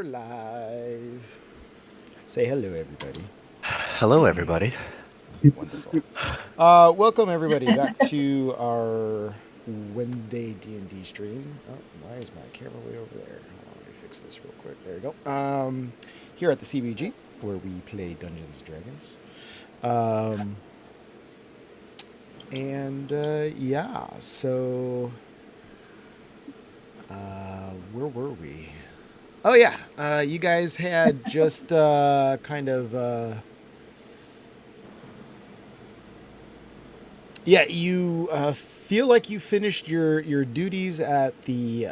We're live. Say hello, everybody. Hello, everybody. Wonderful. Welcome everybody back to our Wednesday D&D stream. Oh, why is my camera way over there? Hold on, let me fix this real quick. There you go. Here at the CBG, where we play Dungeons and Dragons. Yeah, so where were we? Oh yeah, you guys had just kind of yeah, you feel like you finished your duties at the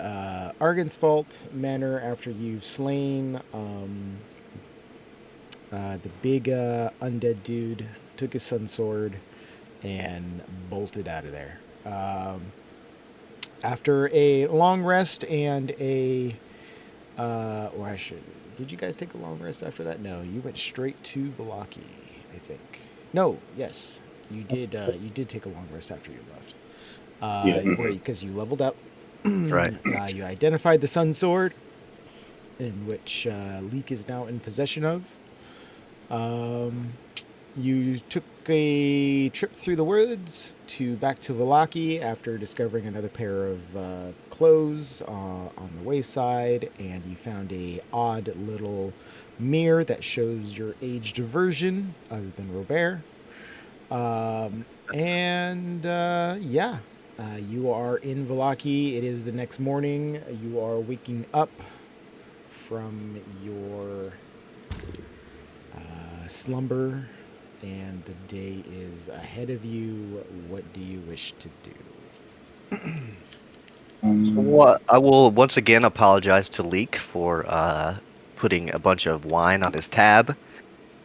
Argensfault Manor after you've slain the big undead dude, took his son's sword, and bolted out of there. After a long rest and a or I should. Did you guys take a long rest after that? No, you went straight to Valaki, I think. No, yes, you did. You did take a long rest after you left. Yeah. Because you leveled up. That's right. You identified the Sun Sword, in which Leek is now in possession of. You took a trip through the woods to back to Valaki after discovering another pair of clothes on the wayside, and you found a odd little mirror that shows your aged version, other than Robert. You are in Valaki. It is the next morning. You are waking up from your slumber, and the day is ahead of you. What do you wish to do? I will once again apologize to Leek for putting a bunch of wine on his tab.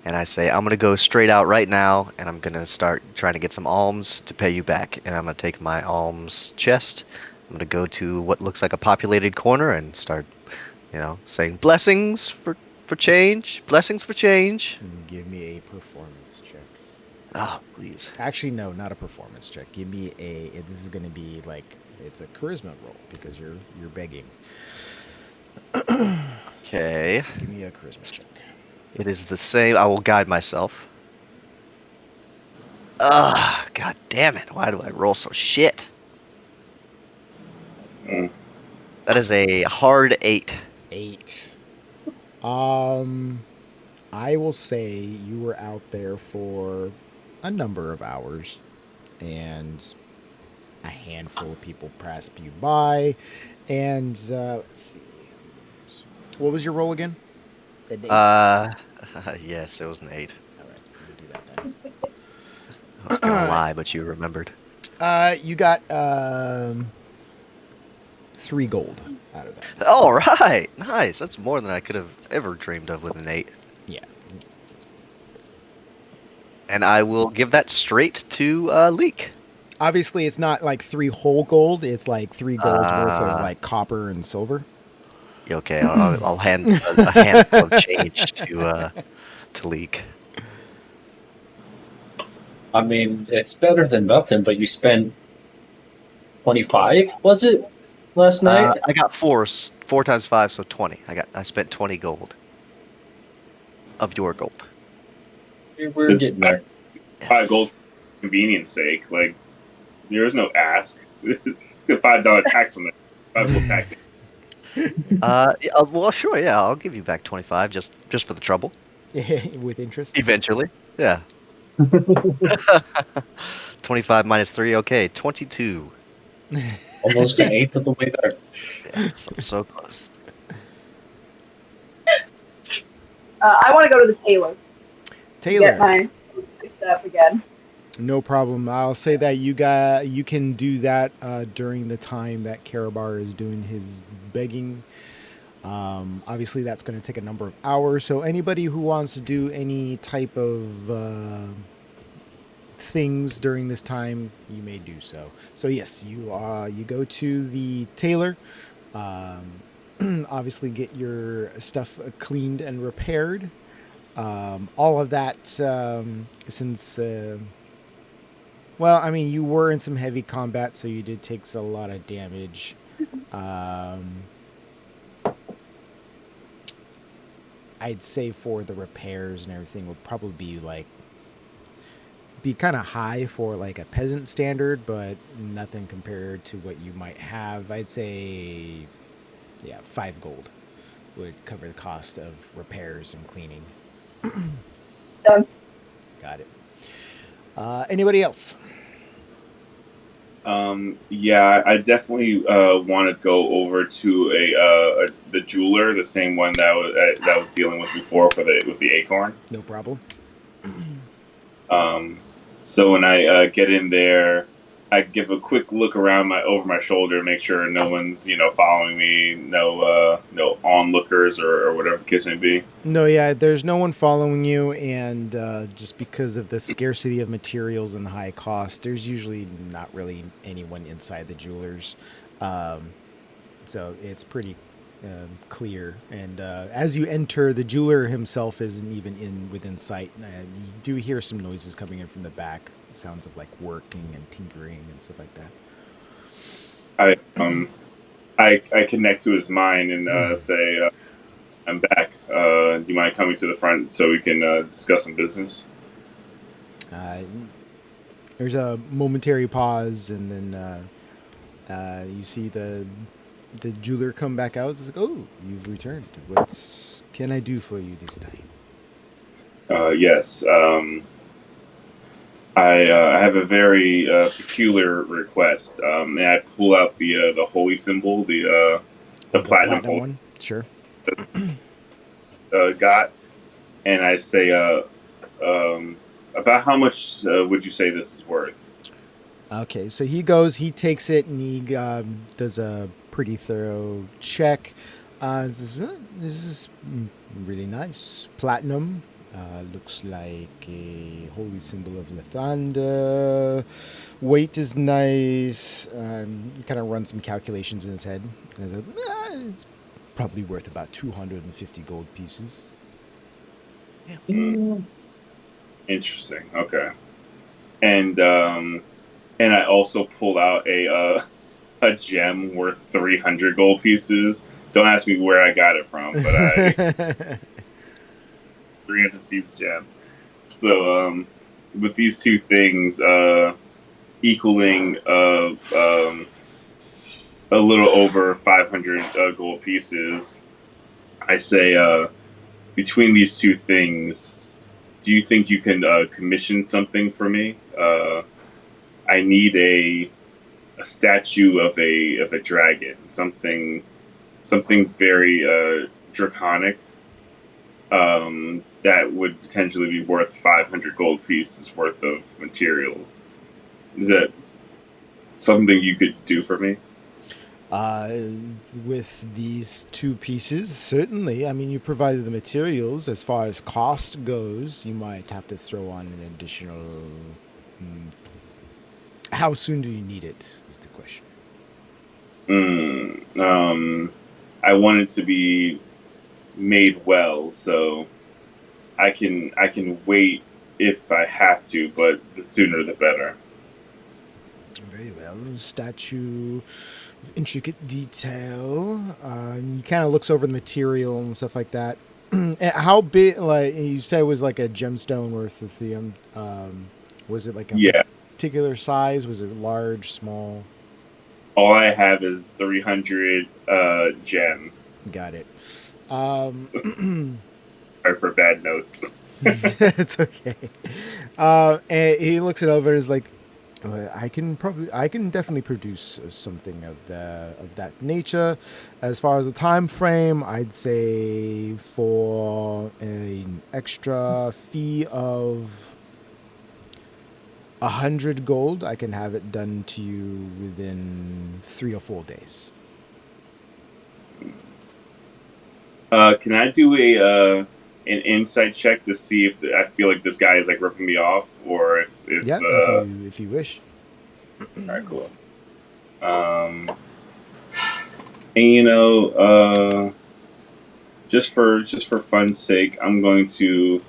And I say, I'm going to go straight out right now, and I'm going to start trying to get some alms to pay you back. And I'm going to take my alms chest. I'm going to go to what looks like a populated corner and start, saying blessings for change. Blessings for change. Give me a performance check. Oh, please. Actually, no, not a performance check. Give me a. This is going to be like it's a charisma roll because you're begging. Okay. So give me a charisma check. It is the same. I will guide myself. God damn it. Why do I roll so shit? That is a hard 8. 8. I will say you were out there for a number of hours, and a handful of people passed you by. And let's see, what was your roll again? An 8. Yes, it was an 8. All right, we'll do that then. I was gonna lie, but you remembered. You got 3 gold out of that. All right, nice. That's more than I could have ever dreamed of with an 8. Yeah. And I will give that straight to Leek. Obviously, it's not like 3 whole gold. It's like 3 gold's worth of like copper and silver. Okay, I'll hand a handful of change to Leek. I mean, it's better than nothing, but you spent 25, was it, last night? I got 4 times 5, so 20. I spent 20 gold of your gold. We're getting there. 5 gold for convenience sake. Like, there is no ask. It's a $5 tax from that. 5 gold tax. Well, sure, yeah, I'll give you back 25 just for the trouble. With interest. Eventually, yeah. 25 minus 3, okay, 22. Almost an eighth of the way there. Yes, I'm so close. I want to go to the tailor. Taylor. Get mine fixed up again. No problem. I'll say that you can do that during the time that Karabar is doing his begging. Obviously, that's going to take a number of hours. So anybody who wants to do any type of things during this time, you may do so. So yes, you go to the tailor. Obviously, get your stuff cleaned and repaired. All of that since. Well, I mean, you were in some heavy combat, so you did take a lot of damage. I'd say for the repairs and everything would probably be kind of high for like a peasant standard, but nothing compared to what you might have. I'd say, yeah, 5 gold would cover the cost of repairs and cleaning. Done. Got it. Anybody else? Yeah, I definitely want to go over to the jeweler, the same one that I was dealing with before with the acorn. No problem. So when I get in there, I give a quick look around over my shoulder, make sure no one's following me, no onlookers or whatever the case may be. No, yeah, there's no one following you, and just because of the scarcity of materials and the high cost, there's usually not really anyone inside the jewelers. So it's pretty clear. And as you enter, the jeweler himself isn't even within sight. You do hear some noises coming in from the back, sounds of like working and tinkering and stuff like that. I connect to his mind and say, I'm back. Do you mind coming to the front so we can discuss some business? There's a momentary pause, and then you see the jeweler come back out. It's like, oh, you've returned. What can I do for you this time? Yes. I have a very peculiar request. And I pull out the holy symbol, the platinum holy one. Sure. Got, and I say, about how much would you say this is worth? Okay, so he takes it, and he does a pretty thorough check. This is really nice. Platinum. Looks like a holy symbol of Lathander. Weight is nice. He kind of runs some calculations in his head. And he's like, it's probably worth about 250 gold pieces. Yeah. Interesting. Okay. And I also pull out a gem worth 300 gold pieces. Don't ask me where I got it from, but I 300 piece gem. So with these two things equaling a little over 500 gold pieces, I say between these two things, do you think you can commission something for me? I need a statue of a dragon, something very draconic, that would potentially be worth 500 gold pieces worth of materials. Is that something you could do for me? With these 2 pieces, certainly. I mean, you provided the materials. As far as cost goes, you might have to throw on an additional. How soon do you need it? Is the question. I want it to be made well, so I can wait if I have to, but the sooner the better. Very well. Statue, intricate detail. He kind of looks over the material and stuff like that. How big? Like you said, it was like a gemstone worth of 3. Was it like a particular size? Was it large, small? All I have is 300 gem. Got it. Sorry for bad notes. It's okay. And he looks it over and is like, I can definitely produce something of that nature. As far as the time frame, I'd say for an extra fee of 100 gold, I can have it done to you within 3 or 4 days. Can I do an insight check to see if I feel like this guy is like ripping me off, or if if you wish. All right, cool. And just for fun's sake, I'm going to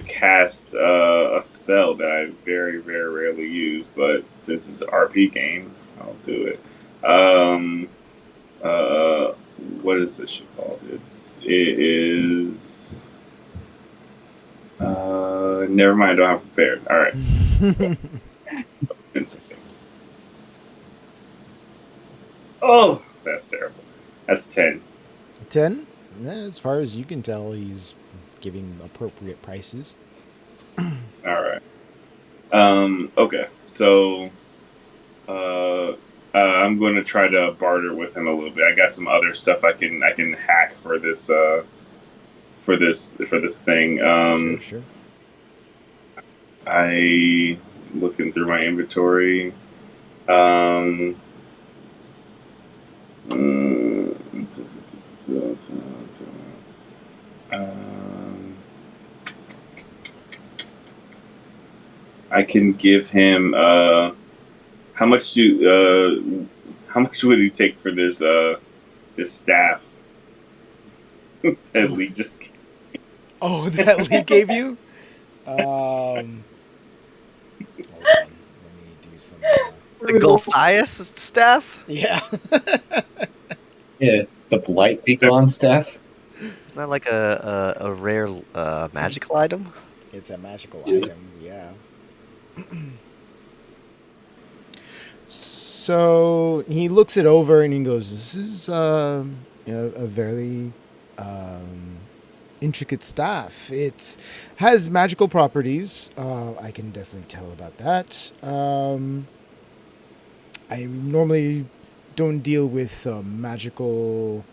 cast a spell that I very, very rarely use, but since it's an RP game, I'll do it. what is this shit called? It is. Never mind. I don't have prepared. All right. Oh, that's terrible. That's 10. 10? As far as you can tell, he's giving appropriate prices. All right. Okay. So, I'm going to try to barter with him a little bit. I got some other stuff I can hack for this thing. Sure. I looking through my inventory. Um, I can give him. How much would he take for this staff? That Lee just. Oh, that Lee gave you? Hold on. Let me do some. The Golthias staff? Yeah. Yeah, the Blight Beacon staff. Isn't that like a rare magical item? It's a magical Yeah. item, yeah. So he looks it over and he goes, "This is a very intricate staff. It has magical properties. I can definitely tell about that. I normally don't deal with magical.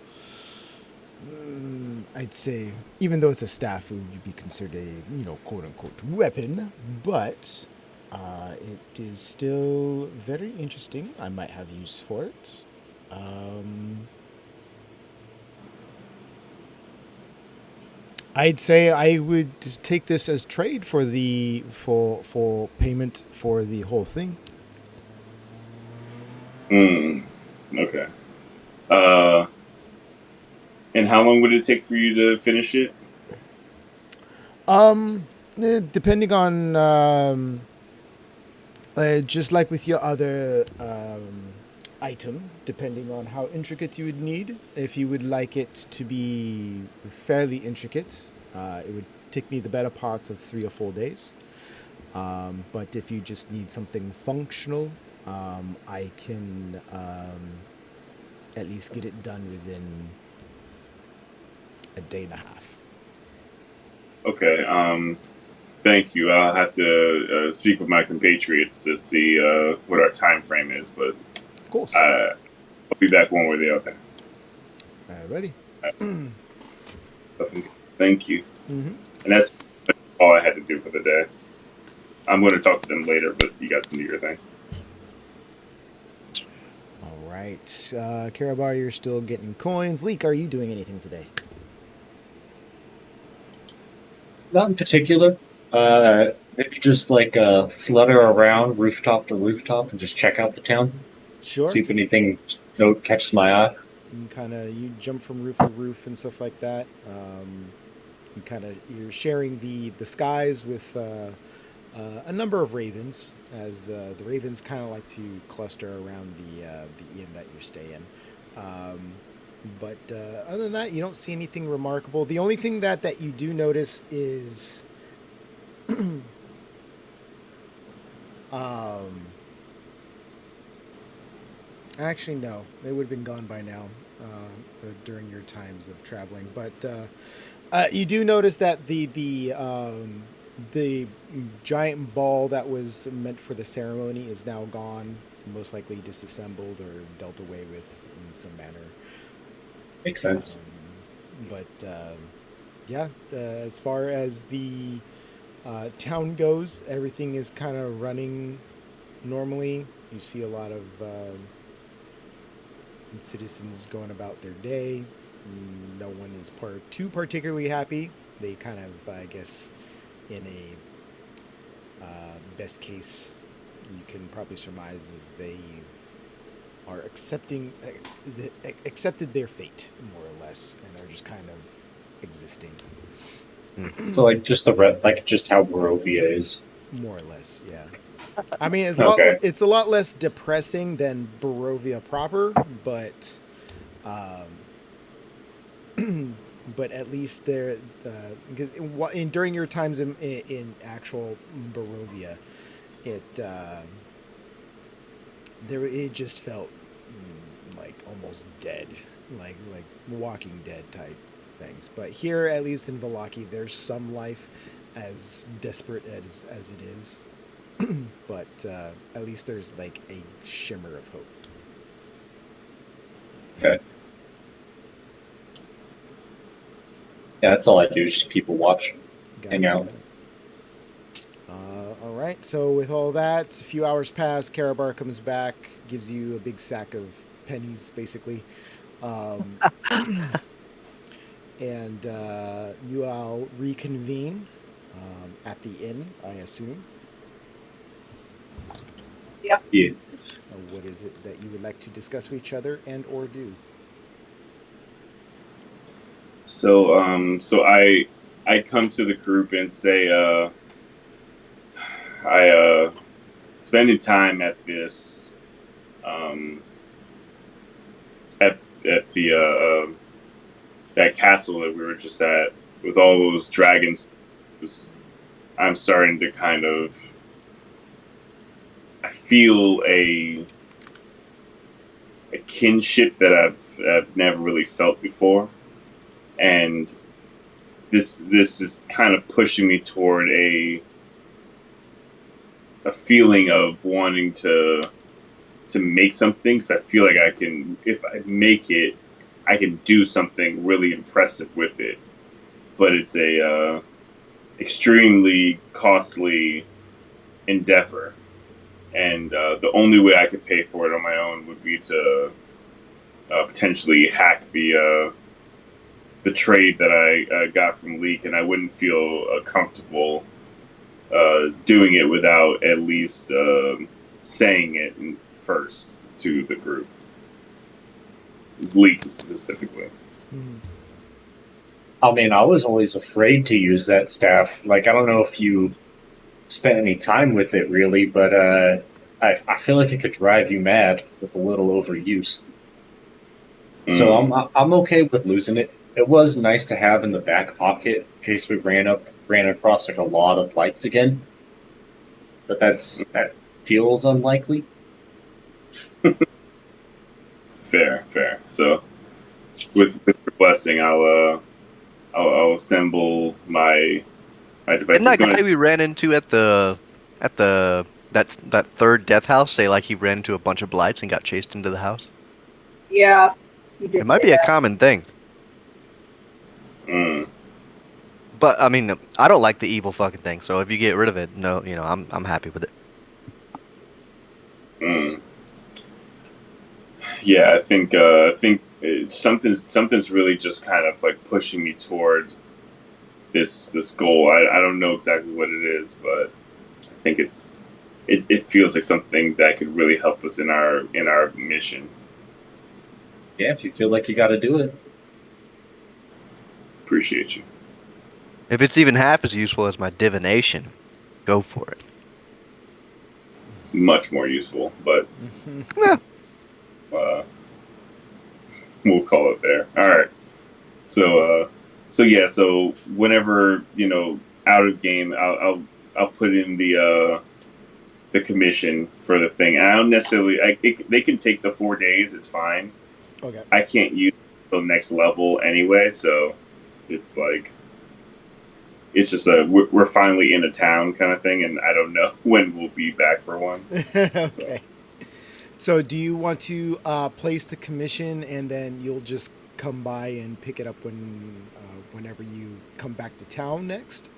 I'd say, even though it's a staff, it would be considered a quote unquote weapon, but it is still very interesting. I might have use for it. I'd say I would take this as trade for the for payment for the whole thing. Okay. And how long would it take for you to finish it? Depending on just like with your other item, depending on how intricate you would need. If you would like it to be fairly intricate, it would take me the better parts of 3 or 4 days. But if you just need something functional, I can at least get it done within a day and a half. Okay. Thank you. I'll have to speak with my compatriots to see what our time frame is, but Of course. I'll be back one way or the other. Ready? Thank you. Mm-hmm. And that's all I had to do for the day. I'm going to talk to them later, but you guys can do your thing. All right. Karabar, you're still getting coins. Leek, are you doing anything today? Not in particular. Maybe just like flutter around rooftop to rooftop and just check out the town. Sure. See if anything catches my eye. You jump from roof to roof and stuff like that. You're sharing the skies with a number of ravens, as the ravens kind of like to cluster around the inn that you stay in. But other than that, you don't see anything remarkable. The only thing that you do notice is actually, no. They would have been gone by now during your times of traveling. But you do notice that the giant ball that was meant for the ceremony is now gone, most likely disassembled or dealt away with in some manner. Makes sense. As far as the town goes, everything is kind of running normally. You see a lot of citizens going about their day. No one is too particularly happy. They kind of, I guess, in a best case, you can probably surmise is they are accepted their fate, more or less, and are just kind of existing. So like just just how Borovia is. More or less, yeah. I mean, it's a lot less depressing than Borovia proper, but but at least there, because during your times in actual Borovia, it it just felt like almost dead, like Walking Dead type things. But here, at least in Valaki, there's some life, as desperate as it is. But at least there's like a shimmer of hope. Okay. Yeah, that's all I do is just people watch, hang out. All right. So with all that, a few hours pass. Karabar comes back, gives you a big sack of pennies, basically, and you all reconvene at the inn, I assume. Yeah. What is it that you would like to discuss with each other and or do? So I come to the group and say, spending time at this, at the that castle that we were just at with all those dragons. I'm starting to kind of, I feel a kinship that I've never really felt before, and this is kind of pushing me toward a feeling of wanting to make something, because I feel like I can, if I make it, I can do something really impressive with it. But it's a extremely costly endeavor, and the only way I could pay for it on my own would be to potentially hack the trade that I got from Leak, and I wouldn't feel comfortable doing it without at least saying it first to the group, Leak specifically. Mm-hmm. I mean, I was always afraid to use that staff. Like, I don't know if you spent any time with it really, but I feel like it could drive you mad with a little overuse. So I'm okay with losing it. It was nice to have in the back pocket in case we ran across like a lot of lights again. But that feels unlikely. Fair. So, with your blessing, I'll assemble my Didn't devices. that guy we ran into at the that third death house say like he ran into a bunch of blights and got chased into the house? Yeah, you did It might say be a that. common thing. But I mean, I don't like the evil fucking thing. So if you get rid of it, no, I'm happy with it. Yeah, I think something's really just kind of like pushing me toward this goal. I don't know exactly what it is, but I think it feels like something that could really help us in our mission. Yeah, if you feel like you got to do it. Appreciate you. If it's even half as useful as my divination, go for it. Much more useful, but Yeah. We'll call it there. All right. So yeah. So whenever out of game, I'll put in the commission for the thing. And I don't necessarily. They can take the 4 days. It's fine. Okay. I can't use the next level anyway, so it's like it's just we're finally in a town kind of thing, and I don't know when we'll be back for one. Okay. So do you want to place the commission and then you'll just come by and pick it up whenever you come back to town next?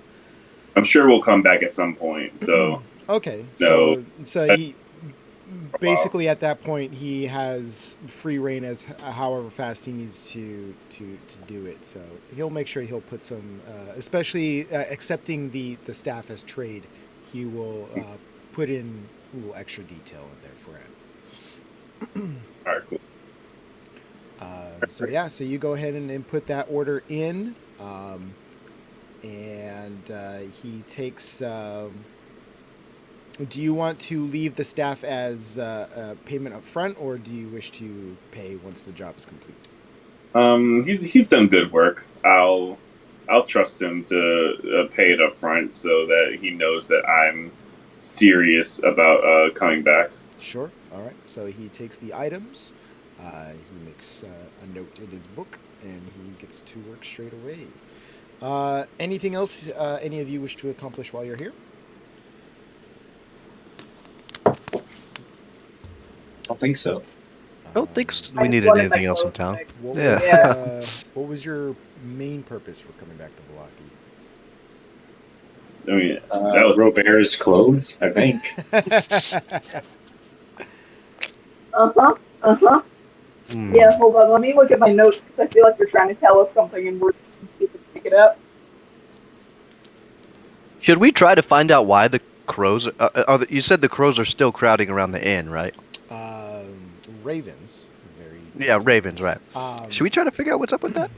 I'm sure we'll come back at some point. So okay. No. So he basically at that point he has free reign as however fast he needs to do it. So he'll make sure he'll put some, especially accepting the staff as trade, he will put in a little extra detail in there for it. All right, cool. So you go ahead and put that order in, and he takes. Do you want to leave the staff as payment up front, or do you wish to pay once the job is complete? He's done good work. I'll trust him to pay it up front so that he knows that I'm serious about coming back. Sure. All right. So he takes the items. He makes a note in his book, and he gets to work straight away. Anything else any of you wish to accomplish while you're here? I don't think so. I don't think I we just needed wanted my anything else in clothes town. fixed. What Yeah. was Yeah. what was your main purpose for coming back to I mean, that was Robert's clothes, I think. Valaki? Uh-huh. Hmm. Yeah, hold on. Let me look at my notes because I feel like you're trying to tell us something and we're just too stupid to pick it up. Should we try to find out why the crows? You said the crows are still crowding around the inn, right? Ravens. Very. Yeah, ravens, right? Um, Should we try to figure out what's up with that?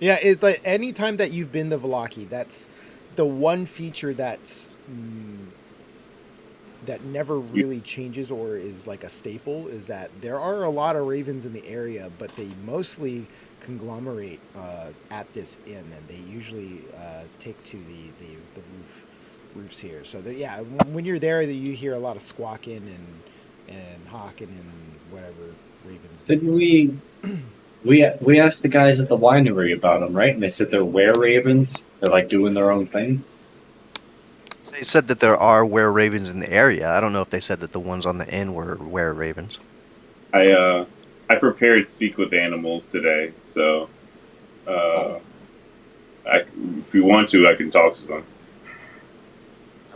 Yeah, it's like any time that you've been to Valaki, that's the one feature that never really changes or is like a staple is that there are a lot of ravens in the area, but they mostly conglomerate at this inn, and they usually take to the roofs here. So yeah, when you're there, you hear a lot of squawking and hawking and whatever ravens do. Didn't we asked the guys at the winery about them, right? And they said they're were ravens. They're like doing their own thing. They said that there are were ravens in the area. I don't know if they said that the ones on the inn were were ravens. I prepared to speak with animals today, so if you want to, I can talk to them.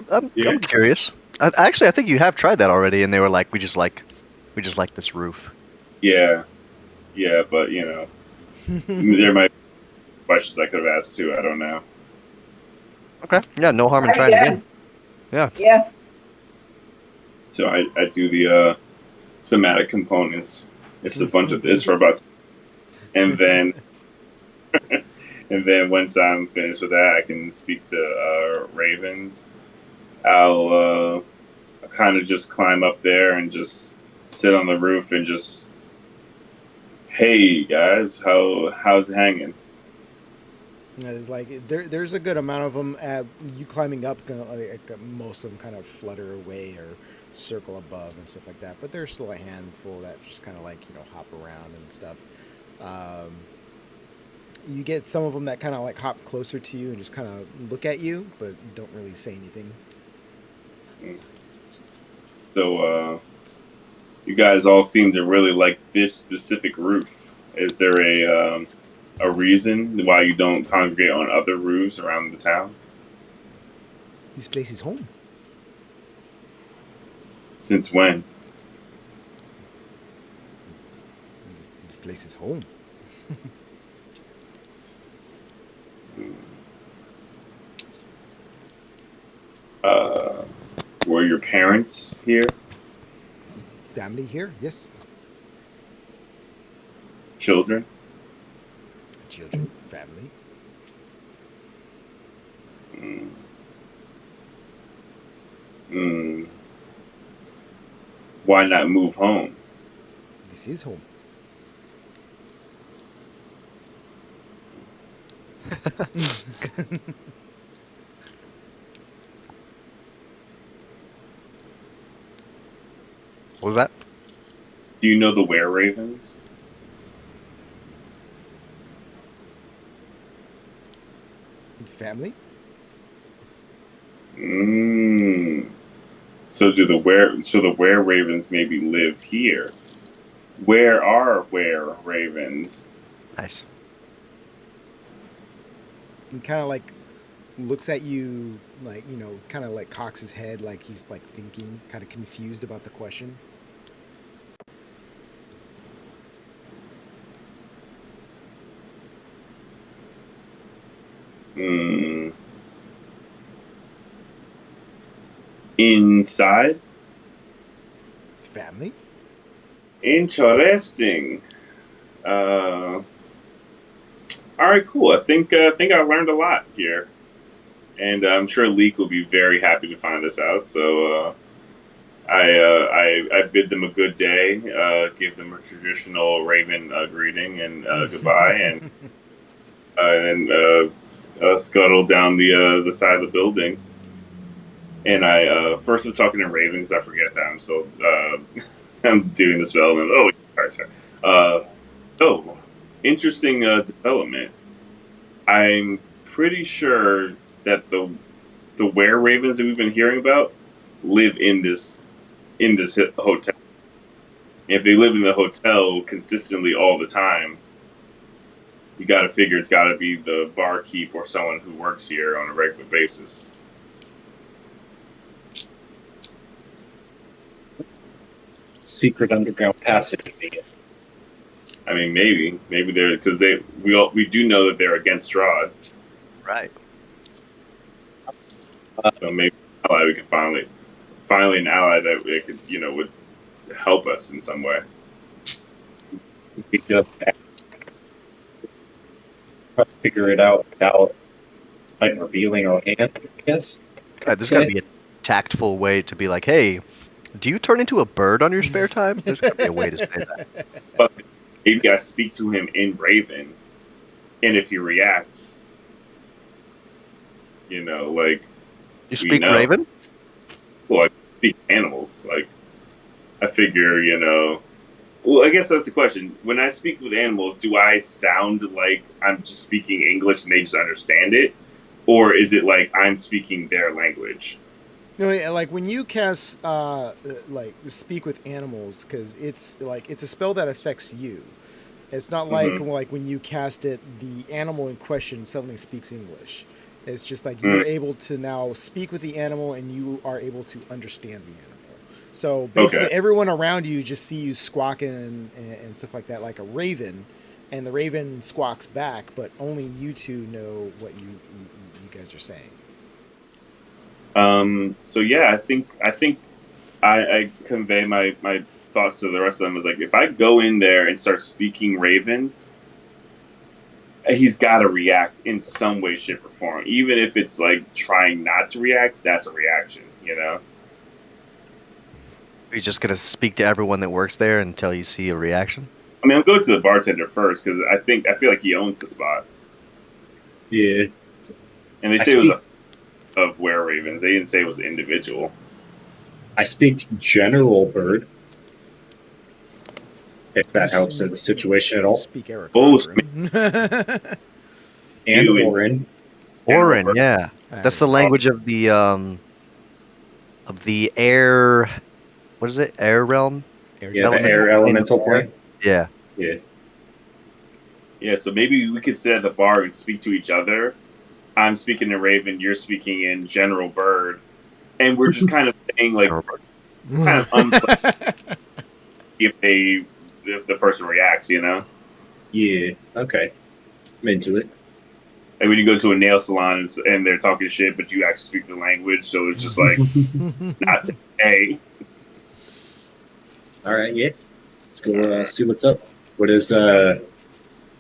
I'm curious. Actually, I think you have tried that already, and they were like, we just like this roof. Yeah, but you know, there might be questions I could have asked too. I don't know. Okay. Yeah, no harm in Try trying again. again. Yeah. Yeah. So I do the somatic components. It's a bunch of this for about, and then and then once I'm finished with that, I can speak to ravens. I'll kind of just climb up there and just sit on the roof and just, hey guys, how's it hanging? Like there's a good amount of them. You climbing up, most of them kind of flutter away or circle above and stuff like that. But there's still a handful that just kind of like hop around and stuff. Um, you get some of them that kind of like hop closer to you and just kind of look at you, but don't really say anything. So you guys all seem to really like this specific roof. Is there a reason why you don't congregate on other roofs around the town? This place is home. Since when? This place is home. Were your parents here? Family here, yes. Children? Children, family. Why not move home? This is home. What was that? Do you know the were ravens? Family? So the were ravens maybe live here. Where are were ravens? Nice. He kind of like looks at you, like kind of like cocks his head, like he's like thinking, kind of confused about the question. Inside? Family? Interesting. All right, cool. I think I learned a lot here, and I'm sure Leek will be very happy to find this out. So I bid them a good day, give them a traditional Raven greeting and goodbye, and then scuttle down the side of the building. And I first I'm talking to Raven because I forget that I'm still I'm doing the spell. And sorry. Oh, interesting development. I'm pretty sure that the were ravens that we've been hearing about live in this hotel. If they live in the hotel consistently all the time, you got to figure it's got to be the barkeep or someone who works here on a regular basis. Secret underground passage. I mean, maybe they're because we do know that they're against Strahd, Right. so maybe an ally we can finally an ally that it could would help us in some way. We just figure it out without like revealing our hand, I guess. There's got to be a tactful way to be like, hey, do you turn into a bird on your spare time? There's got to be a way to say that. But maybe I speak to him in Raven, and if he reacts, like You speak Raven? Well, I speak animals. Like I figure, Well, I guess that's the question. When I speak with animals, do I sound like I'm just speaking English and they just understand it, or is it like I'm speaking their language? No, like when you cast like speak with animals, because it's a spell that affects you. It's not like when you cast it, the animal in question suddenly speaks English. It's just like you're able to now speak with the animal, and you are able to understand the animal. So basically, everyone around you just see you squawking and stuff like that, like a raven, and the raven squawks back, but only you two know what you guys are saying. So yeah, I think I convey my thoughts to the rest of them. Is like if I go in there and start speaking Raven, he's got to react in some way, shape, or form. Even if it's like trying not to react, that's a reaction. Are you just gonna speak to everyone that works there until you see a reaction? I mean, I'm going to the bartender first because I feel like he owns the spot. Yeah. And they say it was of were ravens. They didn't say it was individual. I speak general bird. If that helps in the situation at all. Speak Eric. And Orin. Orin, yeah. That's the language of the air. What is it? Air realm? Yeah, the air elemental plane. Yeah. Yeah. Yeah, so maybe we could sit at the bar and speak to each other. I'm speaking in Raven, you're speaking in General Bird, and we're just kind of saying like, kind of if the person reacts, Yeah. Okay. I'm into it. Like when you go to a nail salon and they're talking shit, but you actually speak the language, so it's just like not today. All right, yeah. Let's go see what's up. What is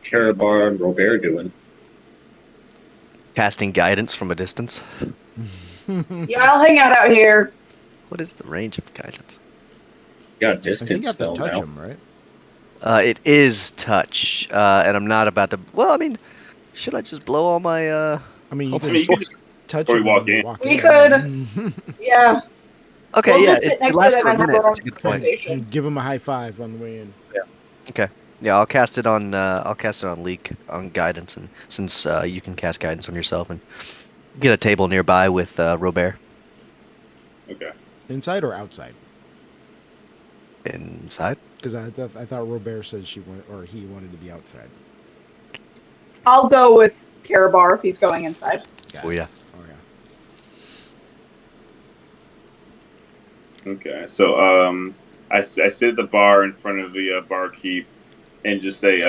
Carabar and Robert doing? Casting guidance from a distance. Yeah, I'll hang out here. What is the range of guidance? You got a distance spell spell touch now. him, right? It is touch, and I'm not about to. Well, I mean, should I just blow all my? I mean, you can just touch before him we walk when in. you walk We in. could. Yeah. Okay, We'll yeah, just sit it next to lasts them for a and have minute. our That's a good point. conversation. Give him a high five on the way in. Okay. Yeah, I'll cast it on. I'll cast it on Leak on guidance, and since you can cast guidance on yourself and get a table nearby with Robert. Okay. Inside or outside? Inside. Because I thought Robert said he wanted to be outside. I'll go with Carabar if he's going inside. Oh yeah. Oh yeah. Okay, so I sit at the bar in front of the barkeep and just say,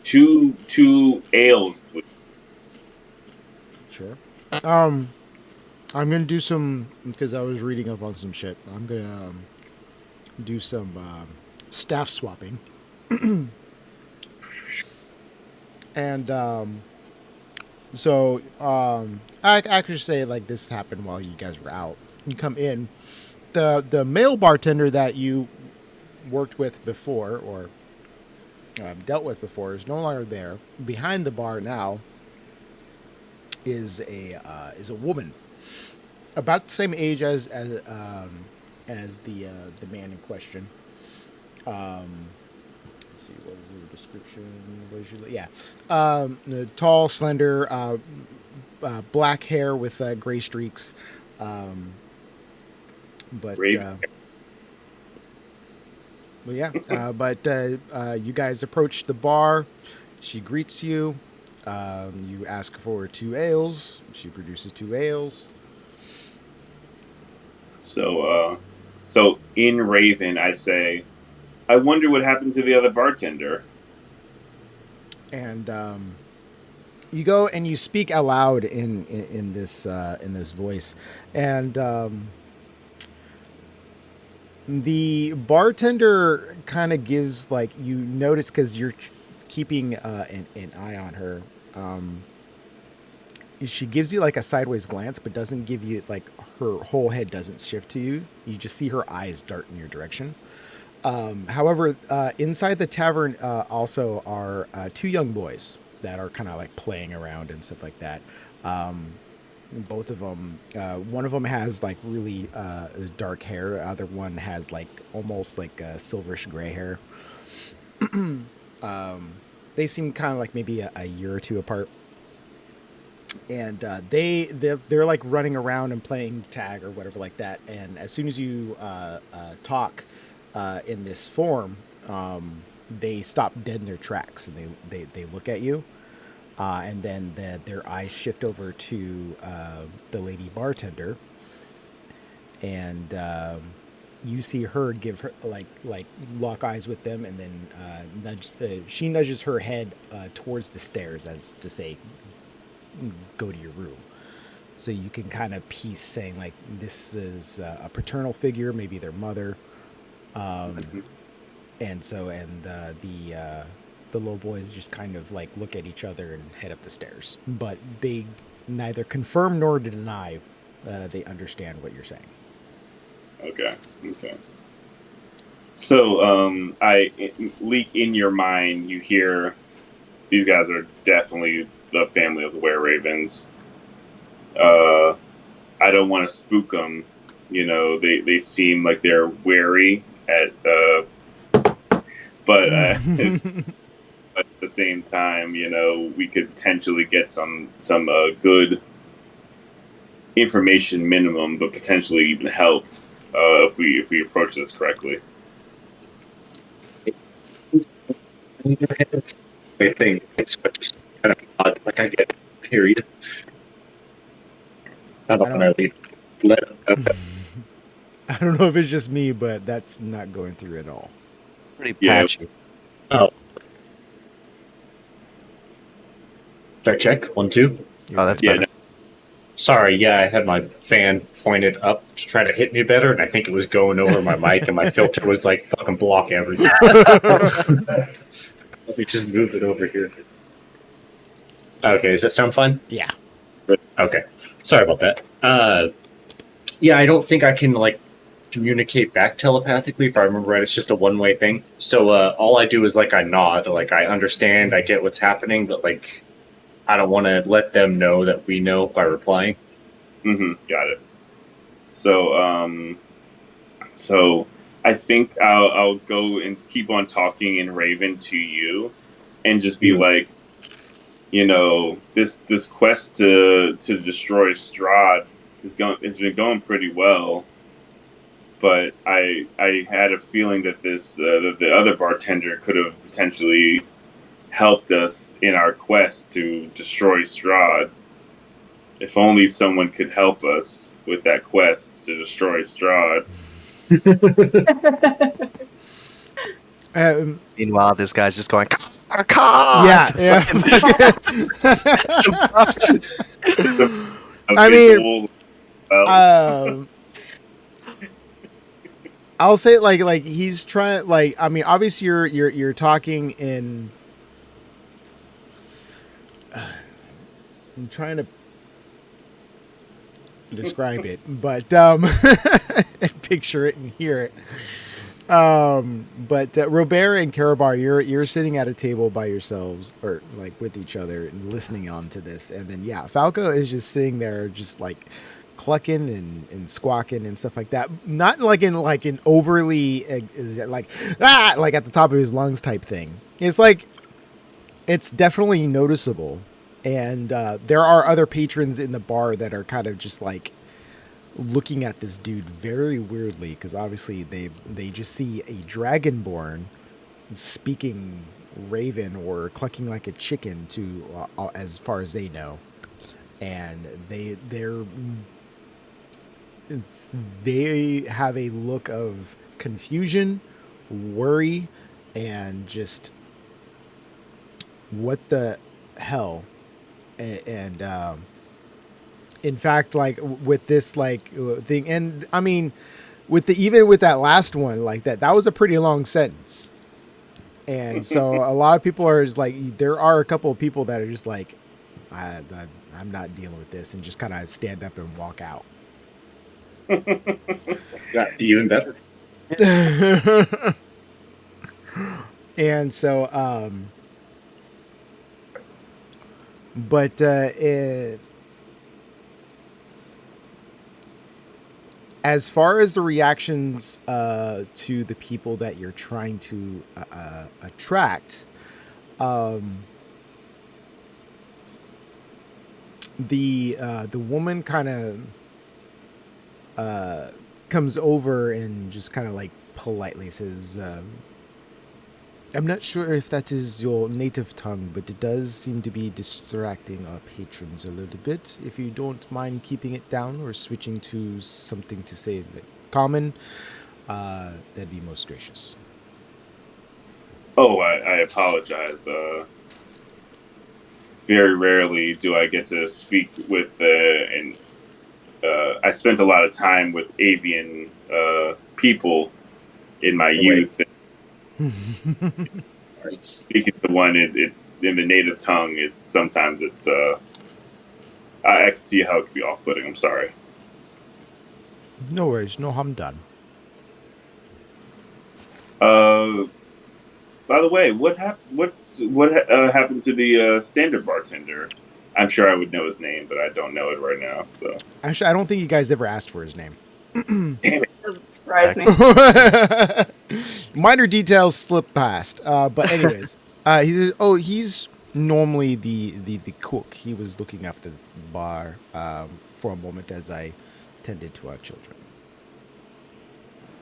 two ales, please. Sure. I'm gonna do some because I was reading up on some shit. I'm gonna do some staff swapping, and I could say like this happened while you guys were out. You come in. The male bartender that you worked with before or dealt with before is no longer there. Behind the bar now is a woman about the same age as the man in question. Let's see, what was the description? What is she? Yeah, tall, slender, black hair with gray streaks. But Raven. well, yeah. But you guys approach the bar. She greets you. You ask for 2 ales. She produces 2 ales. So in Raven, I say, I wonder what happened to the other bartender. And you go and you speak aloud in this voice, and the bartender kind of gives like you notice because you're keeping an eye on her. She gives you like a sideways glance, but doesn't give you like her whole head doesn't shift to you. You just see her eyes dart in your direction. However, inside the tavern also are 2 young boys that are kind of like playing around and stuff like that. Both of them, one of them has like really dark hair. The other one has like almost like silverish gray hair. They seem kind of like maybe a year or 2 apart. And they're like running around and playing tag or whatever like that. And as soon as you talk in this form, they stop dead in their tracks and they look at you, and then their eyes shift over to the lady bartender, and you see her give her like lock eyes with them, and then she nudges her head towards the stairs as to say, go to your room. So you can kind of piece saying like this is a paternal figure, maybe their mother. And the little boys just kind of like look at each other and head up the stairs, but they neither confirm nor deny they understand what you're saying. Okay. So, I leak in your mind. You hear these guys are definitely the family of the Were Ravens. I don't want to spook them. You know, they seem like they're wary but at the same time, you know, we could potentially get some good information minimum, but potentially even help if we approach this correctly. I think it's just kind of odd. Like I get hear you. I don't want to let. I don't know if it's just me, but that's not going through at all. Pretty Yeah. patchy. Oh. Check, check. 1, 2. Oh, that's Yeah, better. Sorry, yeah, I had my fan pointed up to try to hit me better, and I think it was going over my mic, and my filter was like, fucking block everything. Let me just move it over here. Okay, does that sound fine? Yeah. Okay, sorry about that. Yeah, I don't think I can, like, communicate back telepathically, if I remember right. It's just a one-way thing. So all I do is, like, I nod. Like, I understand, I get what's happening, but, like, I don't want to let them know that we know by replying. Got it. So, so I think I'll go and keep on talking in Raven to you, and just be like, you know, this quest to destroy Strahd has been going pretty well, but I had a feeling that that the other bartender could have potentially helped us in our quest to destroy Strahd. If only someone could help us with that quest to destroy Strahd. Meanwhile, this guy's just going, "Caw!" Yeah. A I visual mean, I'll say like he's trying. Like, I mean, obviously you're talking in. I'm trying to describe it, but picture it and hear it. But Robert and Karabar, you're sitting at a table by yourselves, or like with each other, and listening on to this. And then Falco is just sitting there, just like clucking and squawking and stuff like that. Not like in overly like like at the top of his lungs type thing. It's definitely noticeable, and there are other patrons in the bar that are kind of just like looking at this dude very weirdly, because obviously they just see a dragonborn speaking raven or clucking like a chicken to as far as they know, and they have a look of confusion, worry, and just what the hell. And in fact, like with this like thing, and I mean, even with that last one, like that was a pretty long sentence, and so a lot of people are just like, there are a couple of people that are just like, I'm not dealing with this, and just kind of stand up and walk out. Yeah, even better. And so, but as far as the reactions to the people that you're trying to attract, the woman kind of comes over and just kind of like politely says, I'm not sure if that is your native tongue, but it does seem to be distracting our patrons a little bit. If you don't mind keeping it down or switching to something to say like common, that'd be most gracious. Oh, I apologize. Very rarely do I get to speak with, and I spent a lot of time with avian people in my youth. Speaking to one, it's in the native tongue. Sometimes I can see how it could be off-putting. I'm sorry. No worries, no harm done. By the way, what happened to the standard bartender? I'm sure I would know his name, but I don't know it right now. So Actually, I don't think you guys ever asked for his name. damn it! Doesn't surprise me. Minor details slip past. But anyways, he says, "Oh, he's normally the cook. He was looking after the bar for a moment as I tended to our children."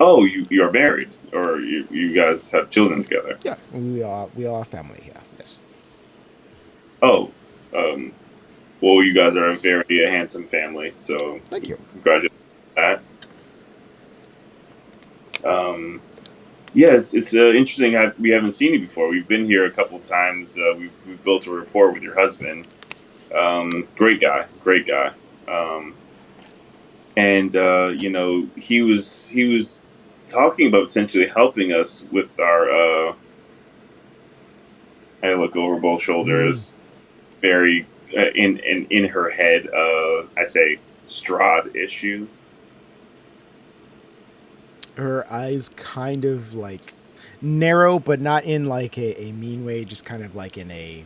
Oh, you are married, or you guys have children together? Yeah, we are a family here. Yes. Oh, well, you guys are a very handsome family, so Thank you. Congratulations on that. Yes, it's interesting. We haven't seen you before. We've been here a couple times. We've built a rapport with your husband. Great guy. And he was talking about potentially helping us with our. I look over both shoulders, very in her head. I say Strahd issue. Her eyes kind of like narrow, but not in like a mean way, just kind of like in a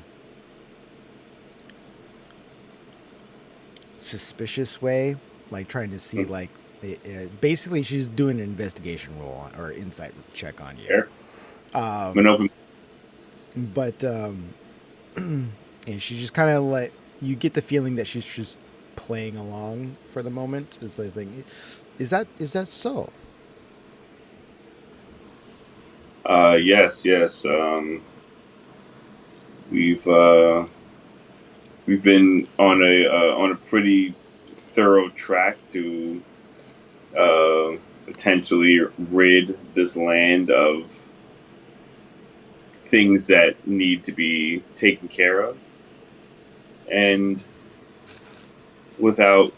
suspicious way, like trying to see like basically she's doing an investigation roll or insight check on you. Here. Open. But and she just kind of like, you get the feeling that she's just playing along for the moment. It's like, is that so? Yes. We've been on a pretty thorough track to potentially rid this land of things that need to be taken care of, and without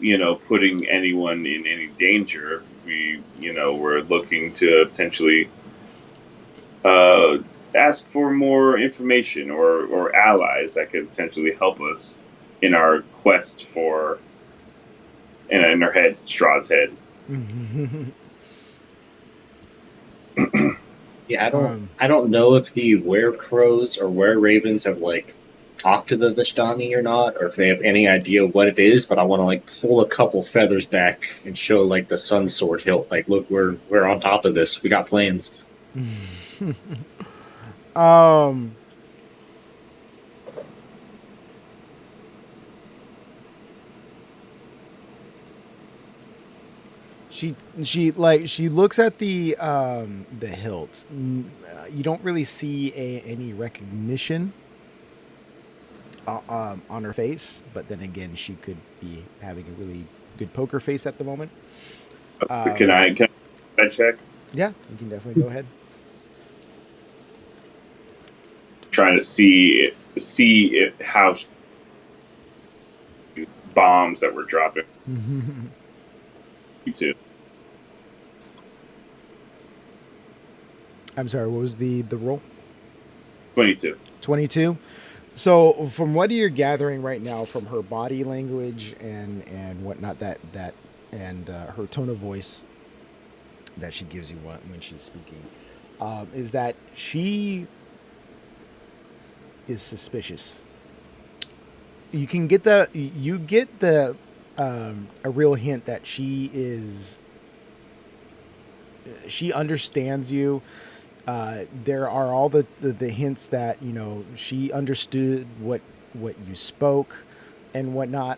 putting anyone in any danger. We're looking to potentially ask for more information or allies that could potentially help us in our quest for And in her head, Strahd's head. Yeah, I don't know if the were-crows or were-ravens have like talked to the Vistani or not, or if they have any idea what it is. But I want to like pull a couple feathers back and show like the sun sword hilt. Like, look, we're on top of this. We got plans. She looks at the hilt. You don't really see any recognition on her face, but then again, she could be having a really good poker face at the moment. Can I check? Yeah, you can definitely go ahead. Trying to see how bombs that we're dropping. Me too. I'm sorry, what was the roll? 22. 22. So from what you're gathering right now from her body language and whatnot, that and her tone of voice that she gives you when she's speaking, is that she is suspicious. You get the a real hint that she understands you. There are all the hints that she understood what you spoke and whatnot,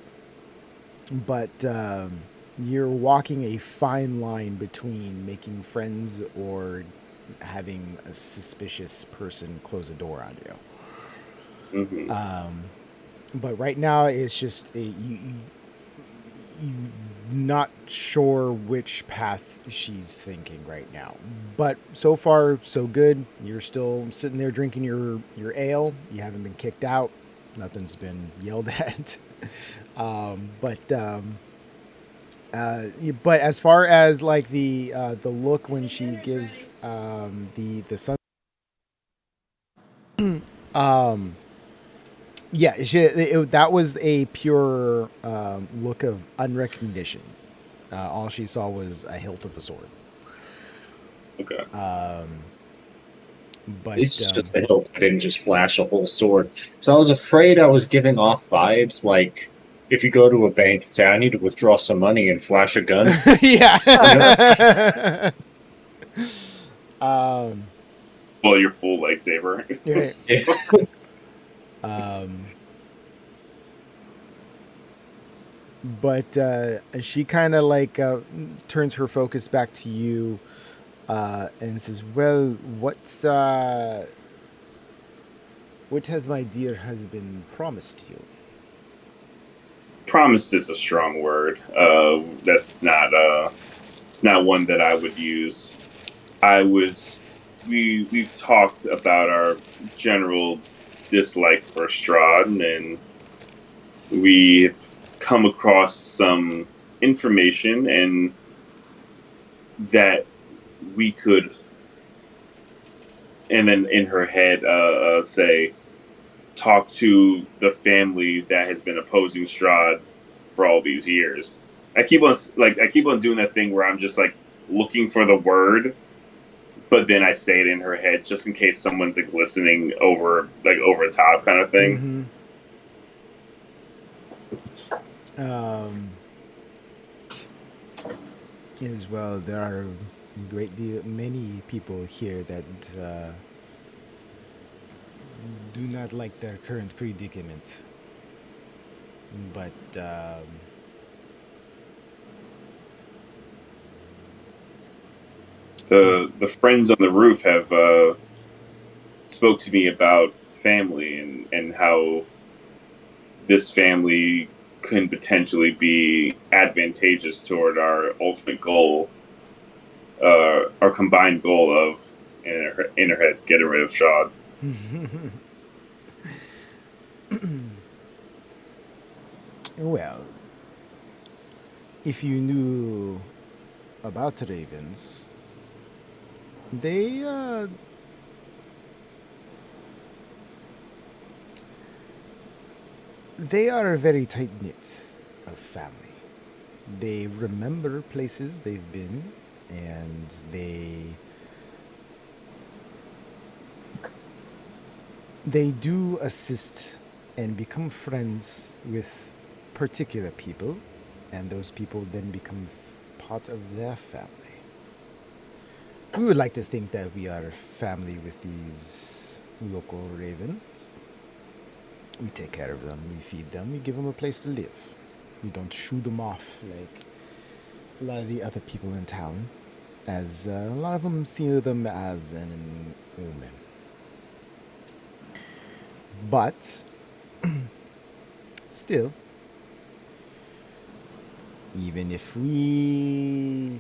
but you're walking a fine line between making friends or having a suspicious person close a door on you. But right now it's just you not sure which path she's thinking right now. But so far so good. You're still sitting there drinking your ale. You haven't been kicked out. Nothing's been yelled at. But as far as like the look when she gives the sun yeah, that was a pure look of unrecognition. All she saw was a hilt of a sword. Okay. But It's just a hilt. I didn't just flash a whole sword. So I was afraid I was giving off vibes like if you go to a bank and say, I need to withdraw some money and flash a gun. yeah. Well, your full lightsaber. Right. But she kind of like turns her focus back to you and says, "Well, what has my dear husband promised you?" Promised is a strong word. That's not it's not one that I would use. We've talked about our general dislike for Strahd, and we've come across some information and that we could, and then in her head say, talk to the family that has been opposing Strahd for all these years. I keep on doing that thing where I'm just like looking for the word, but then I say it in her head just in case someone's like listening over the top kind of thing. As well, there are many people here that do not like their current predicament, but the friends on the roof have spoke to me about family and how this family can potentially be advantageous toward our ultimate goal, our combined goal of in her head getting rid of Strahd. Well, if you knew about ravens, they are a very tight knit of family. They remember places they've been, and they do assist and become friends with particular people, and those people then become part of their family. We would like to think that we are family with these local ravens. We take care of them, we feed them, we give them a place to live. We don't shoo them off like a lot of the other people in town, as a lot of them see them as an omen. But still, even if we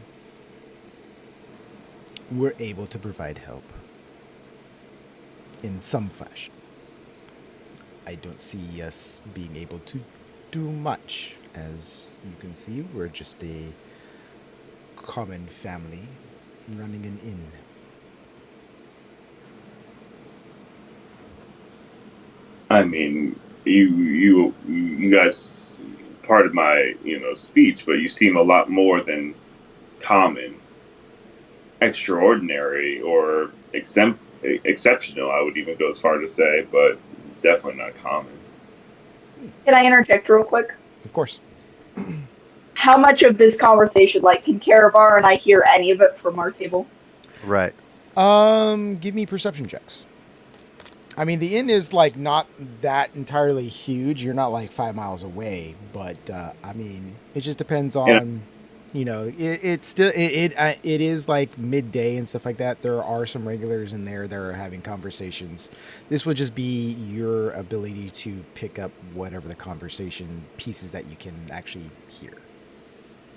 were able to provide help in some fashion, I don't see us being able to do much. As you can see, we're just a common family running an inn. I mean, you guys, part of my speech, but you seem a lot more than common, extraordinary, or exceptional. I would even go as far to say, but definitely not common. Can I interject real quick? Of course. How much of this conversation, like, can Karabar and I hear any of it from our table? Right. Give me perception checks. I mean, the inn is like not that entirely huge. You're not like 5 miles away, but I mean, it just depends on, it's still it is like midday and stuff like that. There are some regulars in there that are having conversations. This would just be your ability to pick up whatever the conversation pieces that you can actually hear.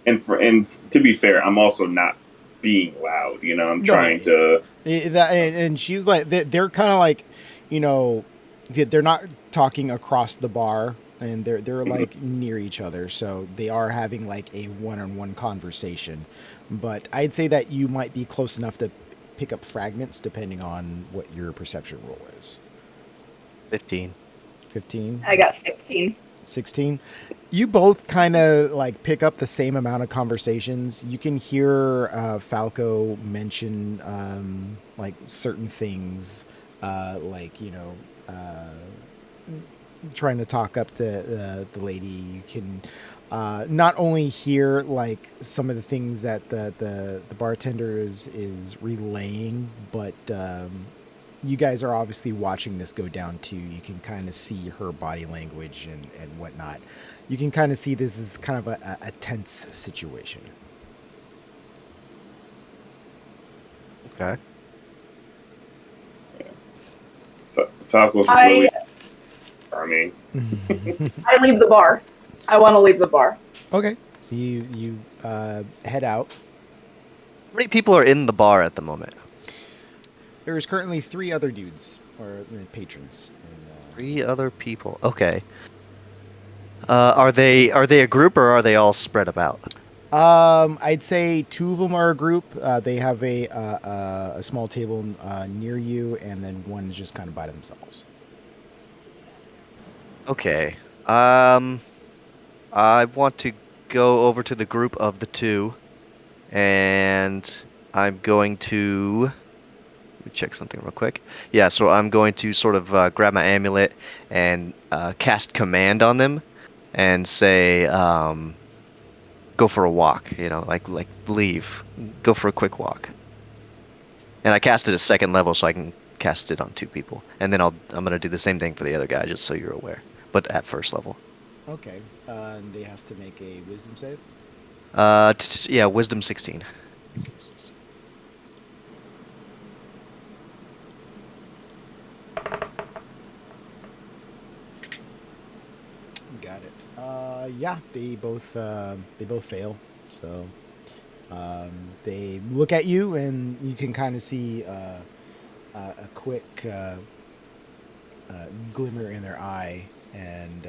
And to be fair, I'm also not being loud. I'm trying to. And she's like, they're kind of like, they're not talking across the bar, and they're like near each other, so they are having like a one-on-one conversation. But I'd say that you might be close enough to pick up fragments depending on what your perception roll is. 15. 15. I got 16. 16. You both kind of like pick up the same amount of conversations. You can hear Falco mention like certain things, trying to talk up the lady. You can not only hear like some of the things that the bartender is relaying, but you guys are obviously watching this go down too. You can kind of see her body language and whatnot. You can kind of see this is kind of a tense situation. Okay. Falco's really charming. I leave the bar. I want to leave the bar. Okay. So you head out. How many people are in the bar at the moment? There is currently 3 other dudes, or patrons. And, 3 other people. Okay. Are they a group, or are they all spread about? I'd say 2 of them are a group. They have a small table near you, and then one is just kind of by themselves. Okay. I want to go over to the group of the 2, and I'm going to. Let me check something real quick. Yeah, so I'm going to sort of grab my amulet and cast command on them, and say, "Go for a walk." Like leave, go for a quick walk. And I cast it at 2nd level, so I can cast it on 2 people. And then I'm gonna do the same thing for the other guy, just so you're aware. But at 1st level. Okay. And they have to make a wisdom save? Yeah, wisdom 16. Got it. Yeah, they both fail. So they look at you, and you can kind of see a quick glimmer in their eye, and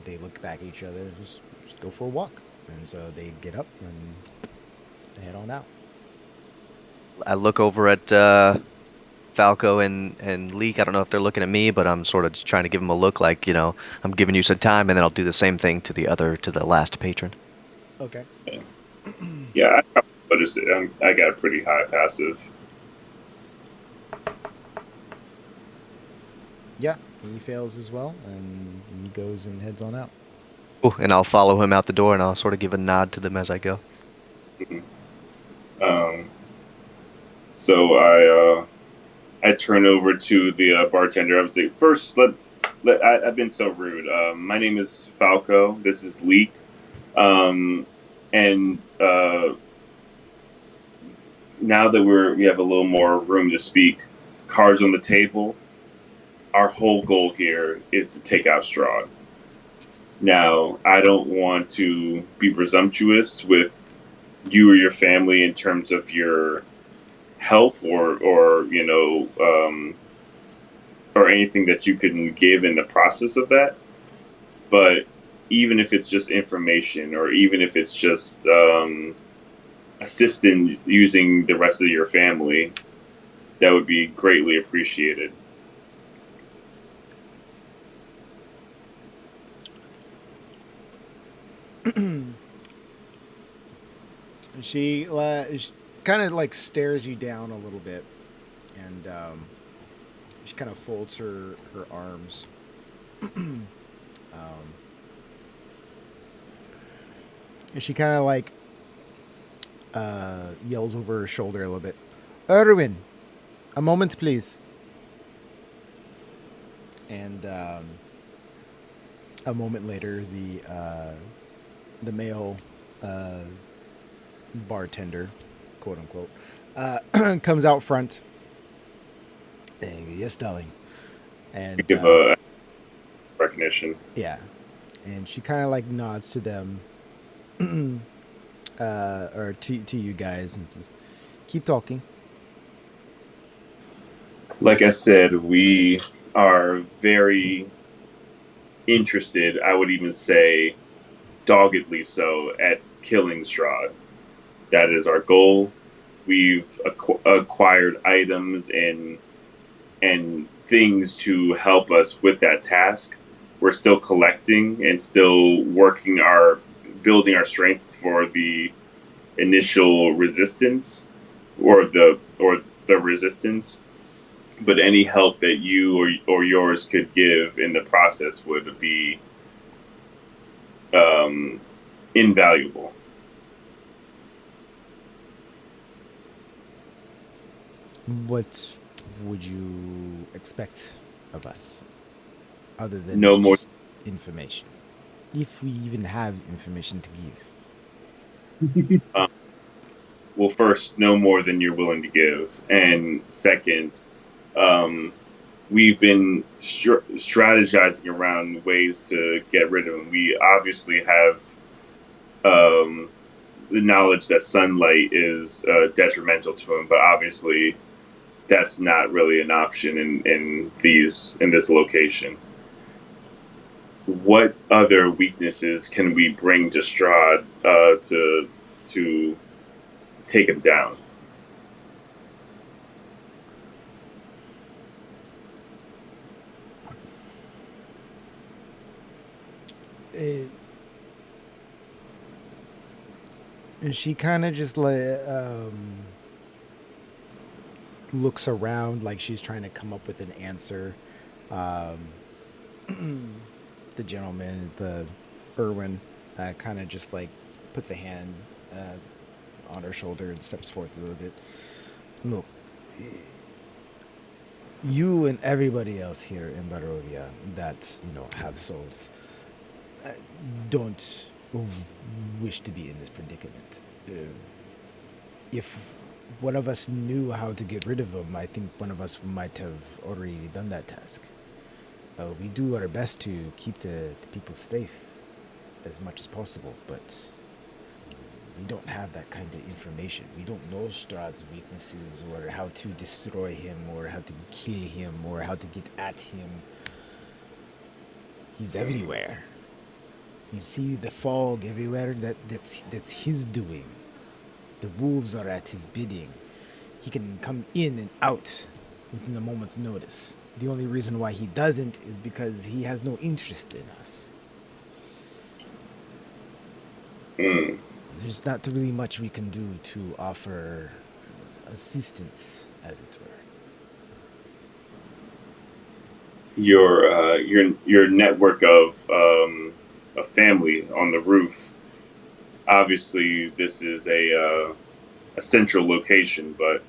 they look back at each other and just go for a walk. And so they get up and they head on out. I look over at Falco and Leek. I don't know if they're looking at me, but I'm sort of just trying to give them a look like, I'm giving you some time, and then I'll do the same thing to the last patron. Okay. Yeah, I probably noticed it. I got a pretty high passive. Yeah, he fails as well, and he goes and heads on out. Oh, and I'll follow him out the door, and I'll sort of give a nod to them as I go. Mhm. Um, so I turn over to the bartender. I was like, first, I've been so rude. My name is Falco. This is Leek. Um, and now that we have a little more room to speak, cards on the table. Our whole goal here is to take out Strahd. Now, I don't want to be presumptuous with you or your family in terms of your help or anything that you can give in the process of that. But even if it's just information, or even if it's just assistance using the rest of your family, that would be greatly appreciated. She kind of like stares you down a little bit, and she kind of folds her arms. And she kind of like yells over her shoulder a little bit. Erwin, a moment, please. And a moment later, the male bartender, quote unquote, comes out front. Yes, darling. And Give a recognition. yeah, and she kind of like nods to them, or to you guys, and says, "Keep talking." Like I said, we are very interested, I would even say doggedly so, at killing Strahd. That is our goal. We've acquired items and things to help us with that task. We're still collecting and still working our building our strengths for the initial resistance or the resistance. But any help that you or yours could give in the process would be um, invaluable. What would you expect of us, other No than more. just information? If we even have information to give. Um, well, first, no more than you're willing to give, and second, um, we've been strategizing around ways to get rid of him. We obviously have um, the knowledge that sunlight is detrimental to him, but obviously that's not really an option in this location. What other weaknesses can we bring to Strahd to take him down? Uh, and she kind of just looks around like she's trying to come up with an answer. Um, the gentleman, the Irwin, kind of just like puts a hand on her shoulder and steps forth a little bit. Look, you and everybody else here in Barovia that have souls uh, don't wish to be in this predicament. If one of us knew how to get rid of them, I think one of us might have already done that task. We do our best to keep the people safe as much as possible, but we don't have that kind of information. We don't know Strahd's weaknesses, or how to destroy him, or how to kill him, or how to get at him. He's everywhere. You see the fog everywhere. That's his doing. The wolves are at his bidding. He can come in and out within a moment's notice. The only reason why he doesn't is because he has no interest in us. there's not really much we can do to offer assistance, as it were. Your network of a family on the roof. Obviously, this is a central location, but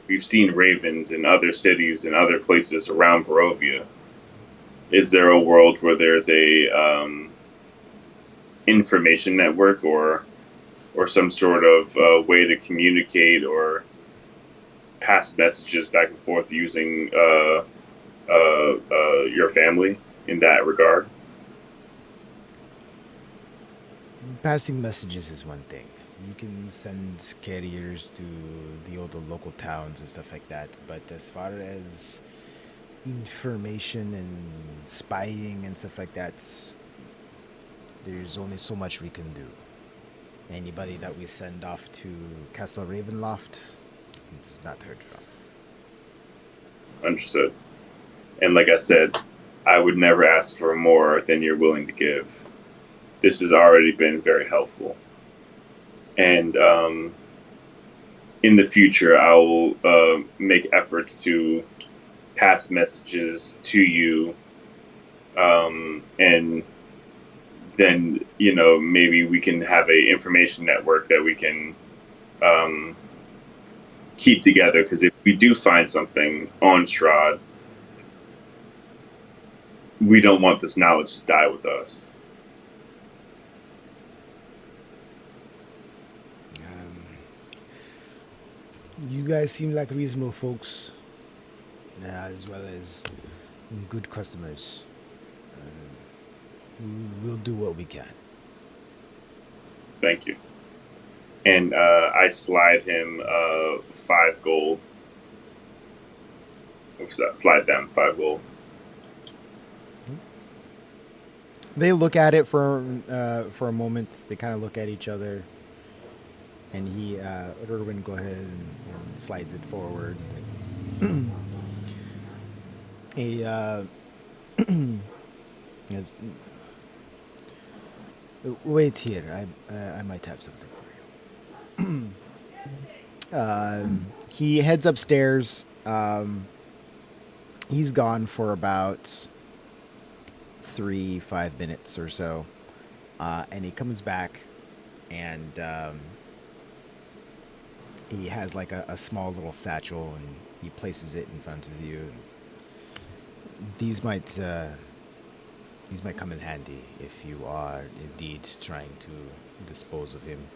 we've seen ravens in other cities and other places around Borovia. Is there a world where there's a information network or some sort of way to communicate or pass messages back and forth using your family in that regard? Passing messages is one thing. You can send carriers to the other local towns and stuff like that, but as far as information and spying and stuff like that, there's only so much we can do. Anybody that we send off to Castle Ravenloft is not heard from. Understood. And like I said, I would never ask for more than you're willing to give. This has already been very helpful. And in the future, I will make efforts to pass messages to you. And then, maybe we can have a information network that we can keep together. Because if we do find something on Strahd, we don't want this knowledge to die with us. You guys seem like reasonable folks, as well as good customers. We'll do what we can. Thank you. And I slide him 5 gold. Slide them 5 gold. They look at it for a moment. They kind of look at each other, and Erwin go ahead and slides it forward. He yes. Wait here. I might have something for you. He heads upstairs. He's gone for about 3-5 minutes or so, and he comes back, and he has like a small little satchel, and he places it in front of you. These might come in handy if you are indeed trying to dispose of him.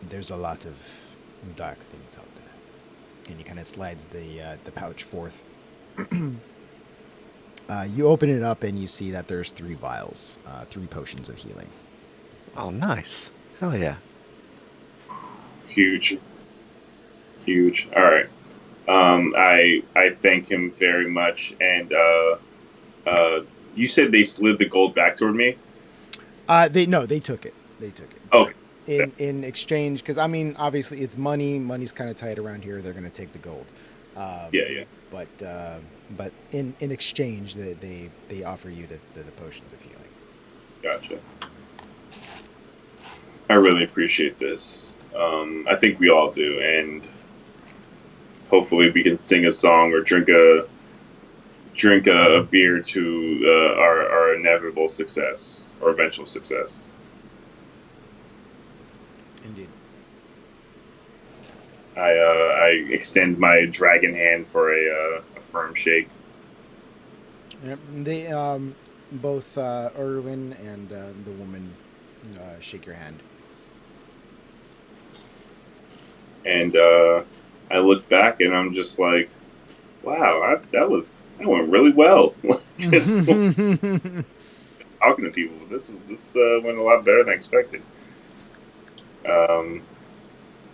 There's a lot of dark things out there. And he kind of slides the pouch forth. You open it up and you see that there's 3 vials, 3 potions of healing. Oh, nice. Hell yeah. Huge. All right. I thank him very much. And you said they slid the gold back toward me? They took it. Okay. In exchange, because I mean, obviously it's money. Money's kind of tight around here. They're going to take the gold. Yeah. But in exchange, they offer you the potions of healing. Gotcha. I really appreciate this. I think we all do, and hopefully we can sing a song or drink a beer to our inevitable success or eventual success. Indeed. I extend my dragon hand for a firm shake. Yep. They both Erwin and the woman shake your hand. And I look back and I'm just like, wow, that went really well. Just talking to people. This went a lot better than I expected.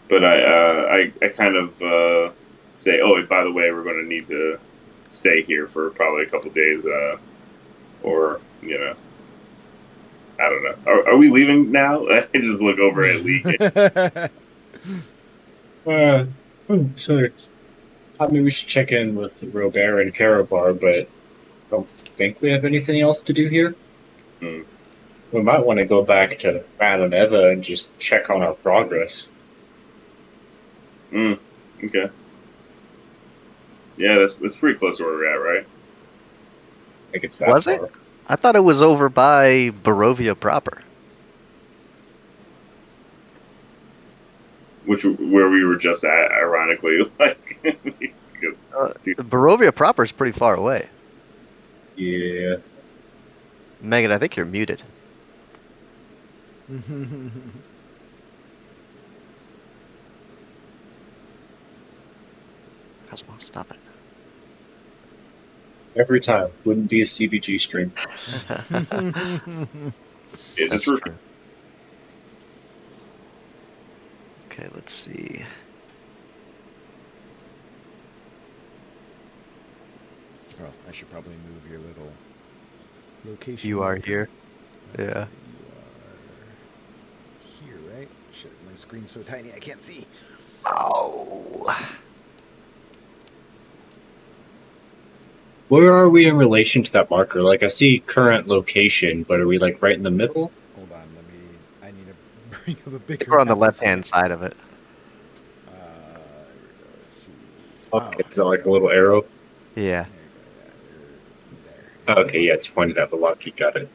But I kind of say, oh, and by the way, we're going to need to stay here for probably a couple days, or I don't know. Are we leaving now? I just look over at Lee. Sure. I mean, we should check in with Robert and Carabar, but I don't think we have anything else to do here. We might want to go back to Madame Eva and just check on our progress. Okay. Yeah, that's pretty close to where we're at, right? I think it's that Was far. it? I thought it was over by Borovia proper. Where we were just at, ironically. Like, Borovia proper is pretty far away. Yeah. Megan, I think you're muted. Cosmo, stop it. Every time. Wouldn't be a CBG stream. yeah, That's just true. Okay, let's see. Oh, I should probably move your little location. You are marker. here. Yeah. You are here, right? Shit, my screen's so tiny I can't see. Oh. Where are we in relation to that marker? Like, I see current location, but are we like right in the middle? Hold on, I need to bring up a bigger. We're on the map to left-hand see. side of it. There we go. Let's see. Okay, is that there we like a go. little arrow? Yeah. There you go. Yeah, there. Okay, yeah, it's pointed at Valaki. Got it.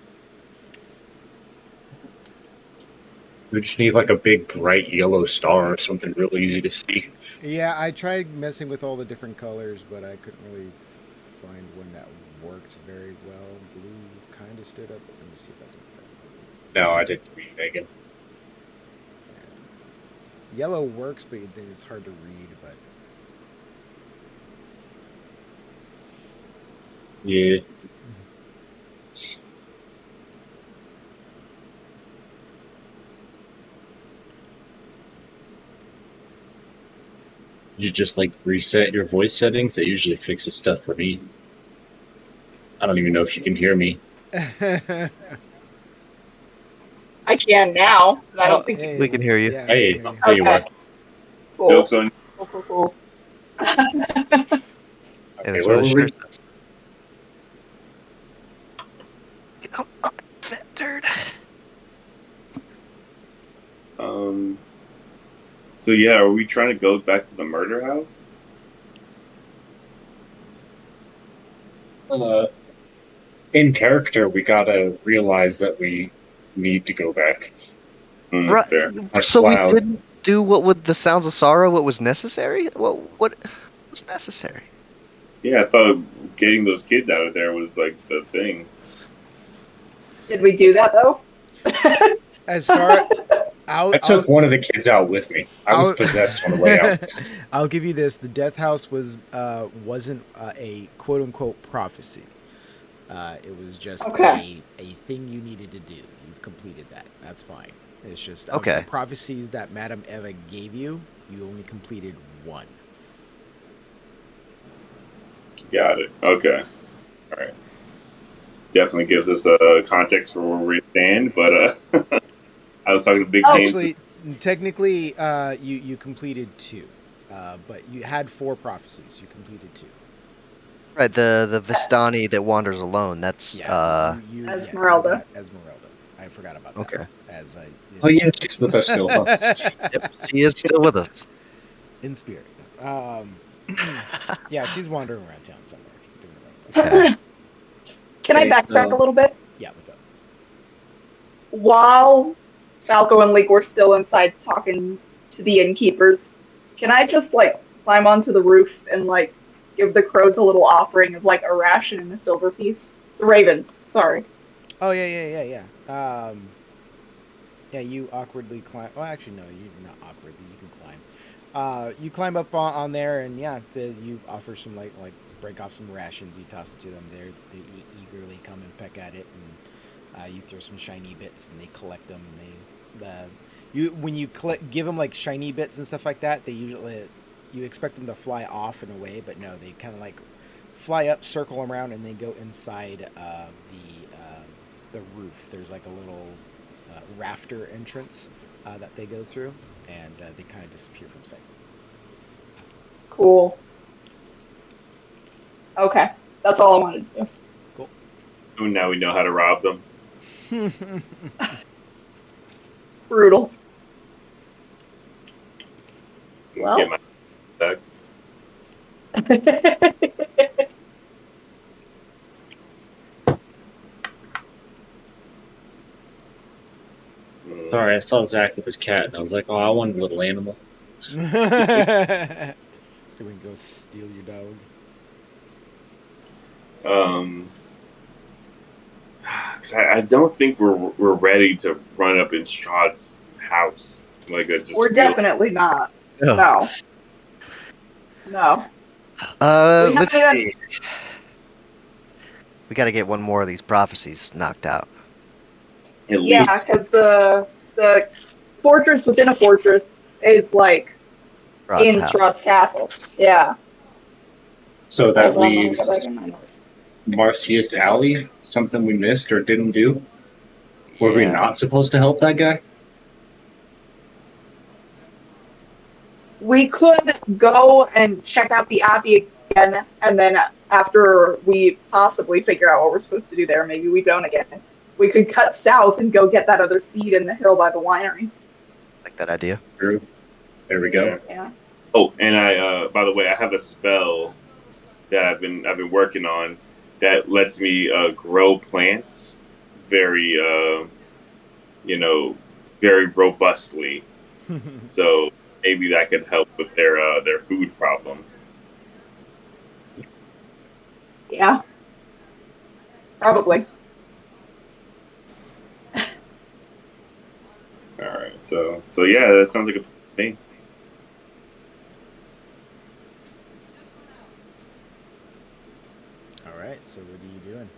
We just need like a big bright yellow star or something real easy to see. Yeah, I tried messing with all the different colors, but I couldn't really find one that worked very well. Blue kind of stood up. Let me see if I can find it. No, I didn't read Megan. Yellow works, but then it's hard to read. But Yeah. You just like reset your voice settings? That usually fixes stuff for me. I don't even know if you can hear me. I can now, but I don't think. hey, We can hear you. Yeah, Hey, we can hear there you Okay. are. Cool. Joke's on Cool. And Okay, that's where what it were we? sure says. Oh, fat turd. So yeah, are we trying to go back to the murder house? In character, we gotta realize that we need to go back. Right. Fair. So we Cloud. didn't do what with the Sounds of Sorrow, what was necessary? What was necessary? Yeah, I thought getting those kids out of there was like the thing. Did we do that though? As far, I took one of the kids out with me. I was possessed on the way out. I'll give you this: the death house wasn't a quote unquote prophecy. It was just Okay. a thing you needed to do. You've completed that. That's fine. It's just of Okay. the prophecies that Madame Eva gave you, you only completed one. Got it. Okay. All right. Definitely gives us a context for where we stand, but I was talking to Big James. Actually, technically, you completed two, but you had four prophecies. You completed two. Right, the Vistani that wanders alone. That's Esmeralda. You got Esmeralda. I forgot about that. Okay. As I. Oh yeah, she's with us still. Huh? Yep, she is still with us. In spirit. Yeah, she's wandering around town somewhere. Doing the right thing. Okay. Can I Okay, backtrack so- a little bit? Yeah, what's up? While Falco and Leek were still inside talking to the innkeepers, can I just like climb onto the roof and like give the crows a little offering of like a ration and a silver piece? The ravens, sorry. Oh yeah. Yeah, you awkwardly climb. Well, actually, no, you're not awkwardly. You can climb. You climb up on there, and yeah, you offer some like break off some rations. You toss it to them. They eagerly come and peck at it, and you throw some shiny bits, and they collect them. When you give them like shiny bits and stuff like that, they usually you expect them to fly off and away, but no, they kind of like fly up, circle around, and they go inside the roof. There's like a little rafter entrance that they go through, and they kind of disappear from sight. Cool. Okay, that's all I wanted to do. Cool. Now we know how to rob them. Brutal. Get Well, my back. Sorry, I saw Zach with his cat, and I was like, "Oh, I want a little animal." So we can go steal your dog. Um, 'cause I don't think we're ready to run up in Strahd's house. Like I we're just feel. definitely not. Oh. No, no. We haven't Let's even. see. We got to get one more of these prophecies knocked out. At Yeah, least because the fortress within a fortress is like Rod's in house. Strahd's castle. Yeah. So Hold that on, let me go back leaves in my notes. Marcius Alley. Something we missed or didn't do. Were we Yeah. not supposed to help that guy? We could go and check out the Abbey again, and then after we possibly figure out what we're supposed to do there, maybe we don't again. We could cut south and go get that other seed in the hill by the winery. Like that idea. True. There we yeah. go. Yeah. Oh, and by the way, I have a spell that I've been working on that lets me grow plants very very robustly. So maybe that could help with their food problem. Yeah. Probably. All right, so yeah, that sounds like a plan to me. All right. So what are you doing?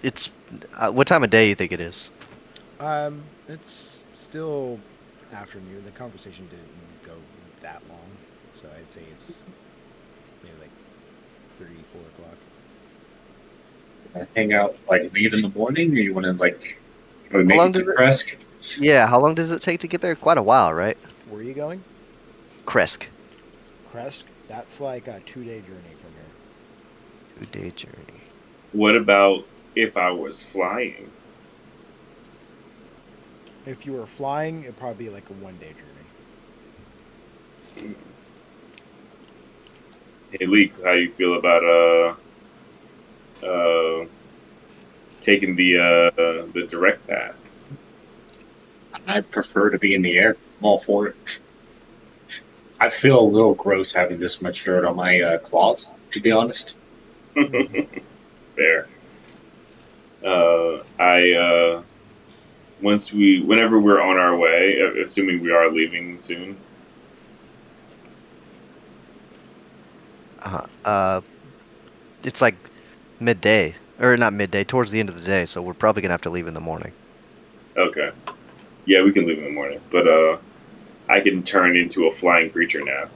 It's what time of day you think it is? It's still afternoon. The conversation didn't go that long, so I'd say it's maybe like 3, 4 o'clock. Hang out, like leave in the morning, or you want to like can we How make long it to does it? Kresk? Yeah. How long does it take to get there? Quite a while, right? Where are you going? Kresk. Kresk. That's like a 2-day journey from here. 2-day journey. What about if I was flying? If you were flying, it'd probably be like a 1-day journey. Hey, Leek, how you feel about taking the direct path? I prefer to be in the air. I'm all for it. I feel a little gross having this much dirt on my claws, to be honest. Fair. I whenever we're on our way, assuming we are leaving soon. It's like midday, or not midday, towards the end of the day. So we're probably gonna have to leave in the morning. Okay. Yeah, we can leave in the morning, but I can turn into a flying creature now.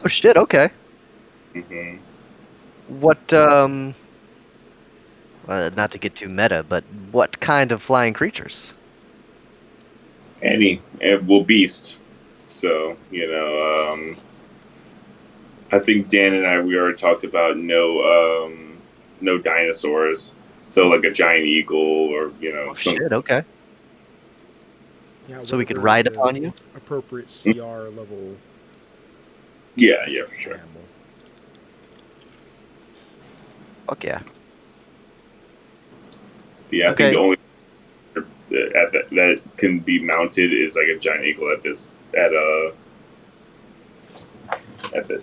Oh shit. Okay. Hmm. What? Not to get too meta, but what kind of flying creatures? Well, beast. So I think Dan and we already talked about no dinosaurs. So like a giant eagle or Oh some. shit. Okay. Yeah, So we could whatever ride the upon you. appropriate CR level Yeah, for sure. animal. Fuck yeah. Yeah, I Okay. think the only that can be mounted is like a giant eagle at this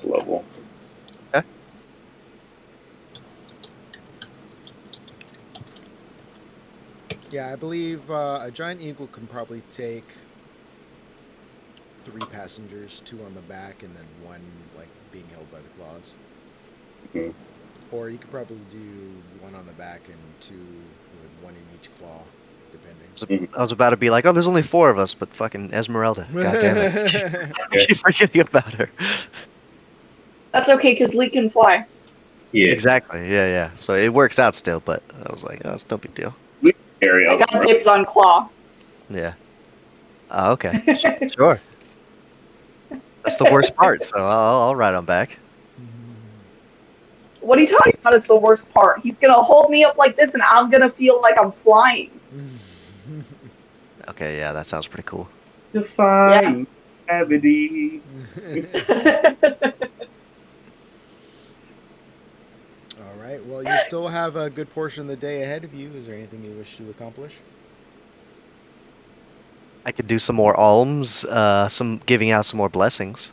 level. Yeah, I believe a giant eagle can probably take 3 passengers, 2 on the back, and then 1 like being held by the claws. Mhm. Or you could probably do 1 on the back and 2 with 1 in each claw, depending. I was about to be like, oh, there's only 4 of us, but fucking Esmeralda. God damn it. I keep forgetting about her. That's okay because Lee can fly. Yeah. Exactly. Yeah. So it works out still, but I was like, oh, it's no big deal. Harry I got Ellsworth. dibs on claw. Yeah. Okay. Sure. That's the worst part. So I'll ride on back. What are you talking about is the worst part. He's gonna hold me up like this and I'm gonna feel like I'm flying. Okay, yeah, that sounds pretty cool. Defying gravity. All right. Well, you still have a good portion of the day ahead of you. Is there anything you wish to accomplish? I could do some more alms, some giving out some more blessings.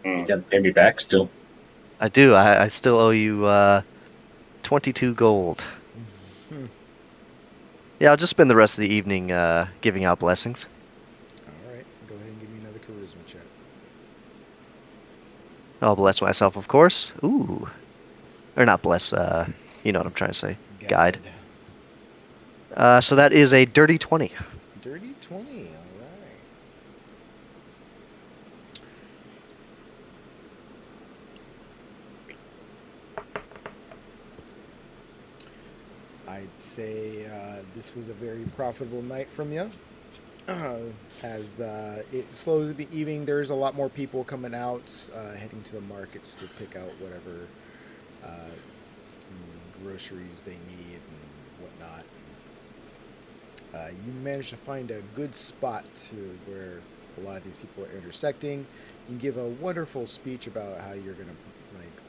You gotta pay me back still. I do. I still owe you 22 gold. Yeah, I'll just spend the rest of the evening giving out blessings. All right. Go ahead and give me another charisma check. I'll bless myself, of course. Ooh. Or not bless, you know what I'm trying to say. Guide. So that is a dirty 20. Dirty 20. All right. I'd say this was a very profitable night from you. As it slowly be evening, there's a lot more people coming out, heading to the markets to pick out whatever groceries they need and whatnot. You manage to find a good spot to where a lot of these people are intersecting. You can give a wonderful speech about how you're gonna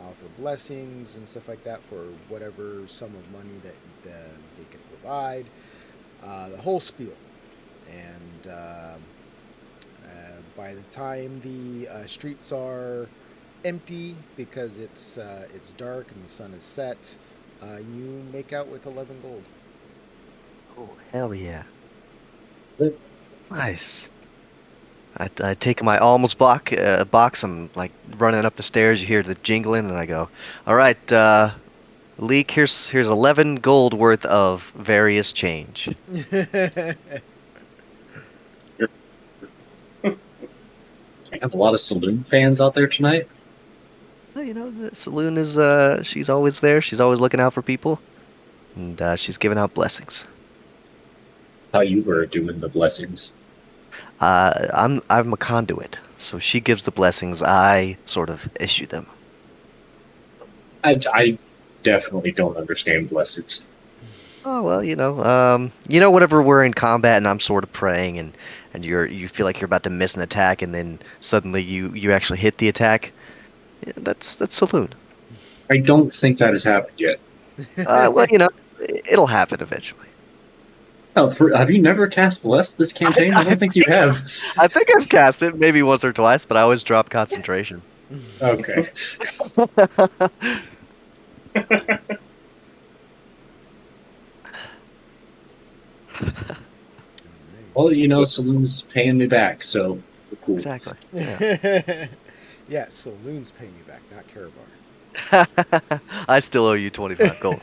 offer blessings and stuff like that for whatever sum of money that they can provide. The whole spiel. And by the time the streets are empty because it's dark and the sun is set, you make out with 11 gold. Oh, hell yeah. Good. Nice. I take my alms box, I'm like running up the stairs, you hear the jingling, and I go, all right, Leek, here's 11 gold worth of various change. I have a lot of saloon fans out there tonight. Well, you know, the saloon is, she's always there, she's always looking out for people, and she's giving out blessings. How you were doing the blessings. I'm a conduit, so she gives the blessings, I sort of issue them. I definitely don't understand blessings. Oh well, whenever we're in combat and I'm sort of praying and you feel like you're about to miss an attack and then suddenly you actually hit the attack. Yeah, that's saloon. I don't think that has happened yet. Well, it'll happen eventually. Oh, have you never cast Bless this campaign? I don't think you have. I think I've cast it maybe once or twice, but I always drop concentration. Okay. Well, Saloon's paying me back, so we're cool. Exactly. Yeah. Yeah, saloon's paying you back, not Carabar. I still owe you 25 gold.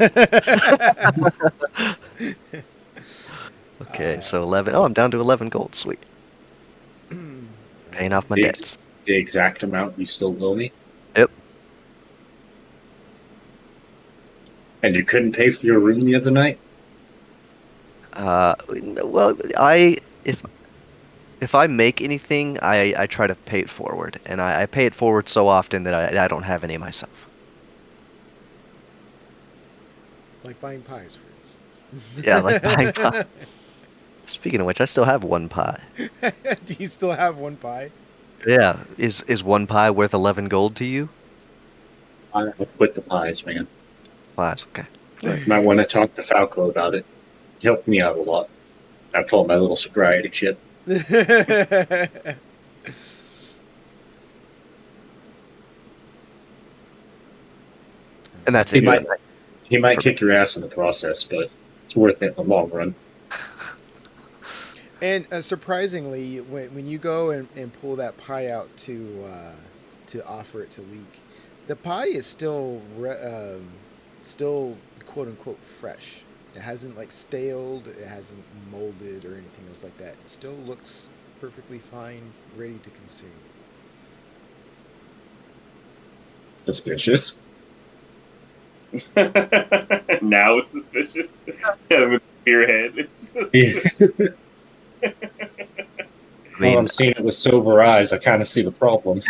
Okay, so 11. Oh, I'm down to 11 gold. Sweet. Paying off my debts. The exact amount you still owe me? Yep. And you couldn't pay for your room the other night? Well, if I make anything, I try to pay it forward, and I pay it forward so often that I don't have any myself. Like buying pies, for instance. Yeah, like buying pie. Speaking of which, I still have one pie. Do you still have one pie? Yeah, is one pie worth 11 gold to you? I quit the pies, man. Pies, okay. You might want to talk to Falco about it. He helped me out a lot. I pulled my little sobriety chip. And that's it. He might kick your ass in the process, but it's worth it in the long run. And surprisingly, when you go and pull that pie out to offer it to Leek, the pie is still quote unquote fresh. It hasn't staled, it hasn't molded or anything else like that. It still looks perfectly fine, ready to consume. Suspicious. Now it's suspicious. Yeah, with your head. It's Yeah. I mean, I'm seeing it with sober eyes. I kind of see the problem.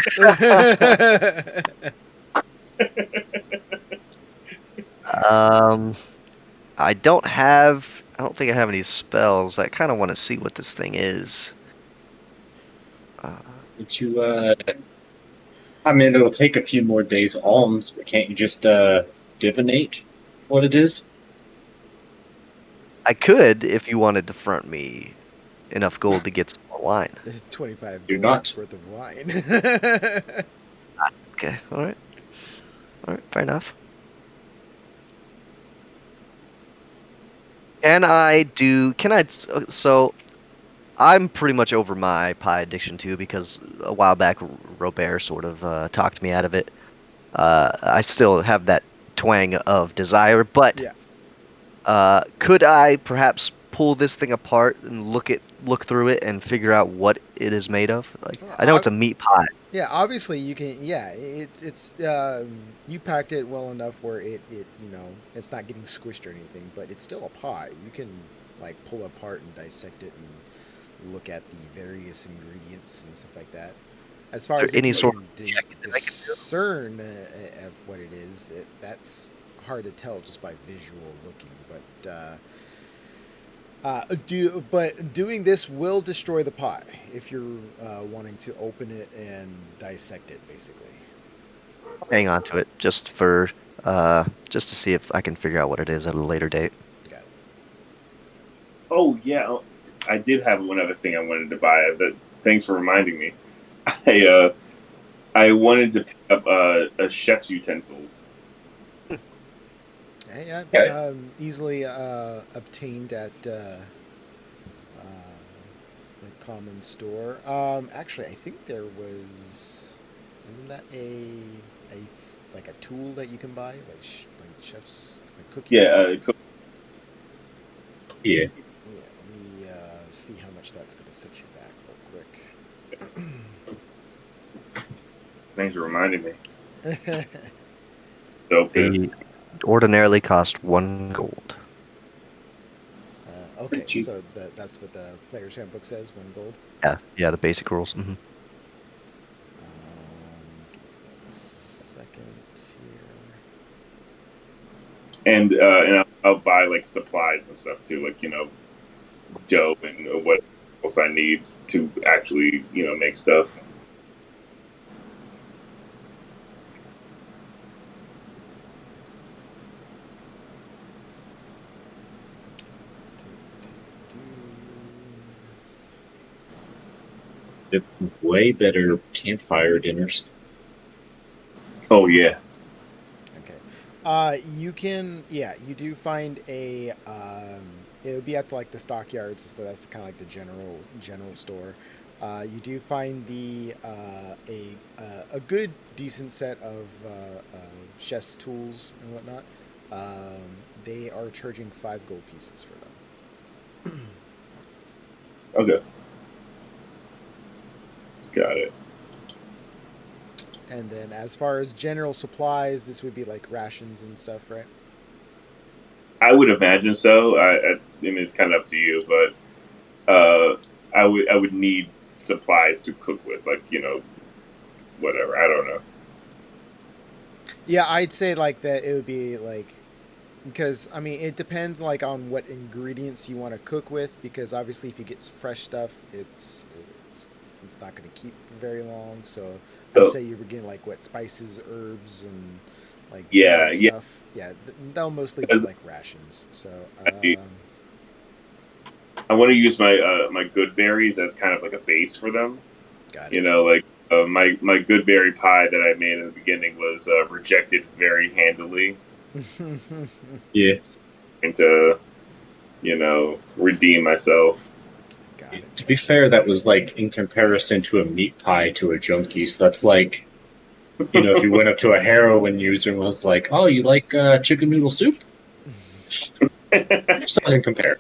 I don't think I have any spells. I kind of want to see what this thing is. Did you, I mean, it'll take a few more days alms, but can't you just, divinate what it is? I could if you wanted to front me enough gold to get some more wine. 25 Do gold not. worth of wine. Okay, all right, fair enough. Can I? So I'm pretty much over my pie addiction too because a while back Robert sort of talked me out of it. I still have that twang of desire, but Yeah. could I perhaps pull this thing apart and look through it and figure out what it is made of? Like, I know it's a meat pie. Yeah, obviously you can. Yeah, it's you packed it well enough where it it's not getting squished or anything, but it's still a pie. You can like pull apart and dissect it and look at the various ingredients and stuff like that. As far Is as there if any you sort can of check that I can do? discern of what it is, that's hard to tell just by visual looking. But doing this will destroy the pie if you're wanting to open it and dissect it, basically. Hang on to it just just to see if I can figure out what it is at a later date. Got it. Oh yeah, I did have one other thing I wanted to buy. Thanks for reminding me. I I wanted to pick up a chef's utensils. Yeah, Yeah. easily obtained at the common store. Actually, I think there was. Isn't that a like a tool that you can buy, like chefs, like cooking Yeah, utensils? Yeah. Yeah, let me see how much that's going to set you back real thanks for reminding me. quick. So They pissed. ordinarily cost 1 gold. Okay, Pretty cheap. so that's what the player's handbook says, 1 gold. Yeah, the basic rules. Give me 1 second here. And I'll buy like supplies and stuff too, like dough and what else I need to actually make stuff. They're way better campfire dinners. Oh yeah. Okay. You do find it would be at like the stockyards, so that's kind of like the general store. You do find a good decent set of chef's tools and whatnot. They are charging 5 gold pieces for them. Okay. Got it. And then as far as general supplies, this would be like rations and stuff, right? I would imagine so. I mean, it's kind of up to you, but I would need supplies to cook with, like whatever. I don't know. Yeah, I'd say like that it would be like because I mean it depends like on what ingredients you want to cook with because obviously if you get fresh stuff it's not going to keep for very long. So I'd So say you were getting like what spices, herbs, and like yeah, dried yeah. stuff. Yeah, they'll mostly be Because like rations. So I want to use my good berries as kind of like a base for them. got it. Like my good berry pie that I made in the beginning was rejected very handily, Yeah. and to redeem myself. Got it. To be fair, that was like in comparison to a meat pie to a junkie. So that's like, if you went up to a heroin user and was like, "Oh, you like chicken noodle soup?" Just doesn't compare.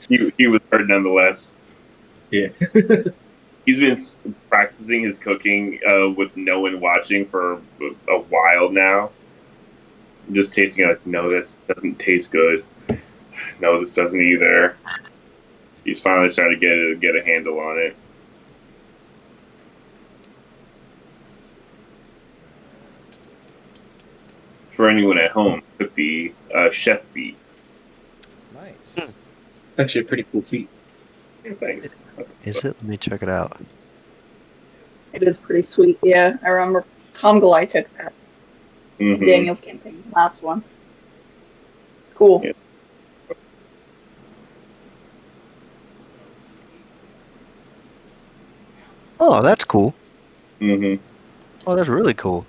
He was hurt nonetheless. Yeah. He's been practicing his cooking with no one watching for a while now. Just tasting like, no, this doesn't taste good. No, this doesn't either. He's finally starting to get a handle on it. for anyone at home, took the chef feat. Nice. Actually, a pretty cool feat. Thanks. Is it? Let me check it out. It is pretty sweet. Yeah, I remember Tom Galai took that. Mhm. Daniel's campaign, last one. Cool. Yeah. Oh, that's cool. Mhm. Oh, that's really cool.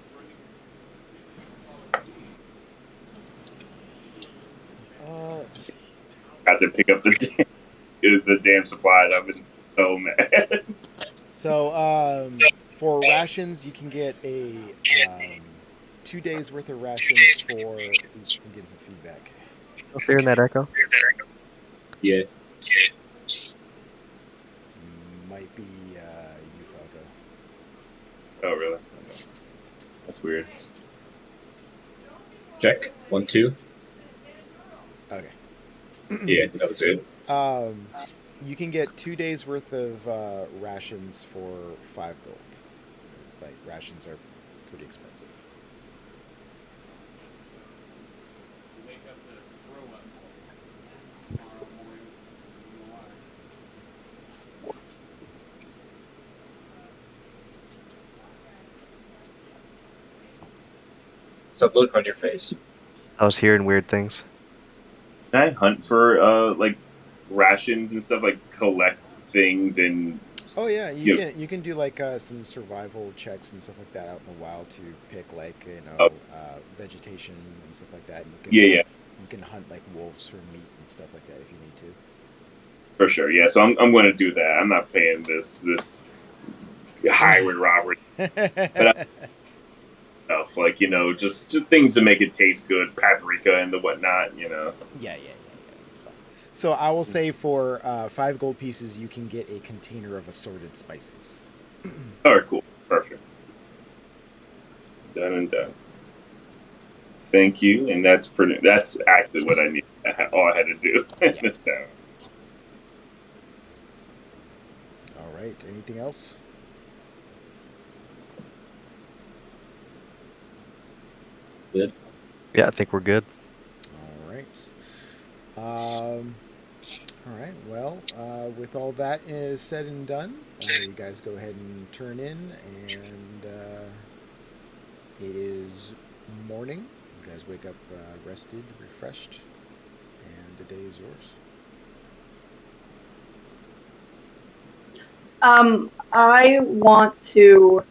Let's see. Got to pick up the damn supplies. I've been so mad. So, for rations, you can get a 2 days worth of rations for. Ooh, I'm getting some feedback. Still hearing that echo? Yeah. Might be you, Falco. Oh, really? That's weird. Check. 1, 2. Okay. Yeah, that was it. You can get 2 days worth of rations for 5 gold. It's like rations are pretty expensive. What's that look on your face? I was hearing weird things. Can I hunt for like rations and stuff, like collect things and Oh yeah, Yeah. you can do like some survival checks and stuff like that out in the wild to pick like Oh. vegetation and stuff like that. And you can Yeah. you can hunt like wolves for meat and stuff like that if you need to. For sure, yeah. So I'm going to do that. I'm not paying this highway robbery stuff, like just things to make it taste good, paprika and the whatnot. Yeah, that's fine. So I will say for 5 gold pieces, you can get a container of assorted spices. All right, cool, perfect. Done and done. Thank you, and that's actually what I need. All I had to do in this town. All right. Anything else? Good. Yeah, I think we're good. All right. All right. Well, with all that is said and done, you guys go ahead and turn in, and it is morning. You guys wake up rested, refreshed, and the day is yours. I want to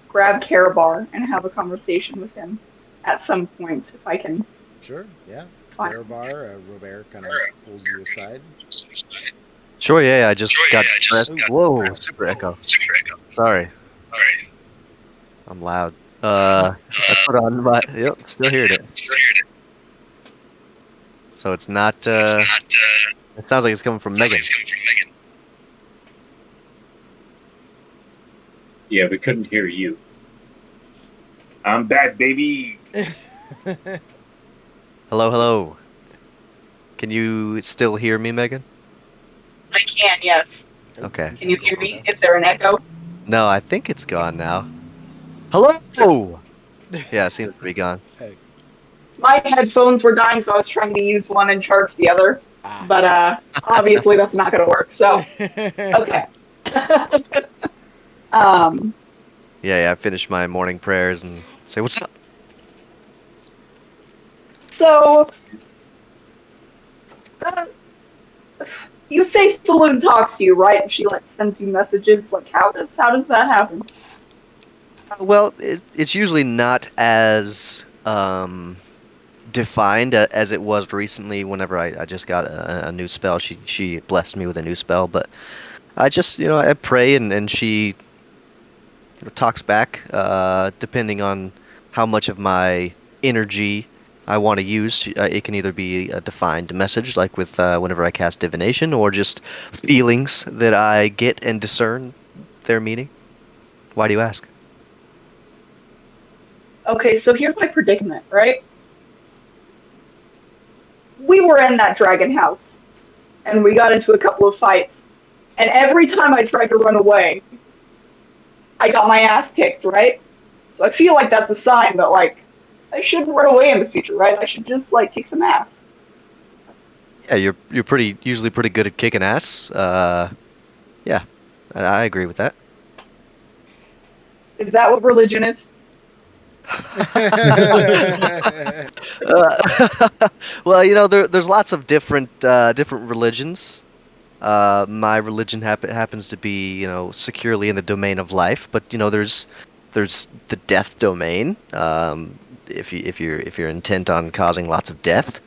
grab Karabar and have a conversation with him at some point if I can. Sure. Yeah. Fine. Karabar, Robert kind of pulls you aside. Sure, yeah, I just got pressed. Whoa, super echo. Sorry. I'm loud. I put on my. Yep, still heard it. So it's not. It sounds like it's coming from Megan. Yeah, we couldn't hear you. I'm back, baby. Hello, hello. Can you still hear me, Megan? I can, yes. Okay. Can you hear me? Is there an echo? No, I think it's gone now. Hello! Yeah, it seems to be gone. Hey. My headphones were dying, so I was trying to use one and charge the other. But obviously that's not going to work. So, okay. Yeah, I finished my morning prayers and say, what's up? So, you say Saloon talks to you, right? And she sends you messages. Like, how does that happen? Well, it's usually not as defined as it was recently. Whenever I just got a new spell, she blessed me with a new spell. But I just I pray and she talks back depending on how much of my energy I want to use. It can either be a defined message, like with whenever I cast divination, or just feelings that I get and discern their meaning. Why do you ask? Okay, so here's my predicament, right? We were in that dragon house, and we got into a couple of fights, and every time I tried to run away, I got my ass kicked, right? So I feel like that's a sign that, I shouldn't run away in the future, right? I should just like kick some ass. Yeah, you're usually pretty good at kicking ass. Yeah, I agree with that. Is that what religion is? Well, there's lots of different religions. My religion happens to be, securely in the domain of life, but there's the death domain. If you're intent on causing lots of death.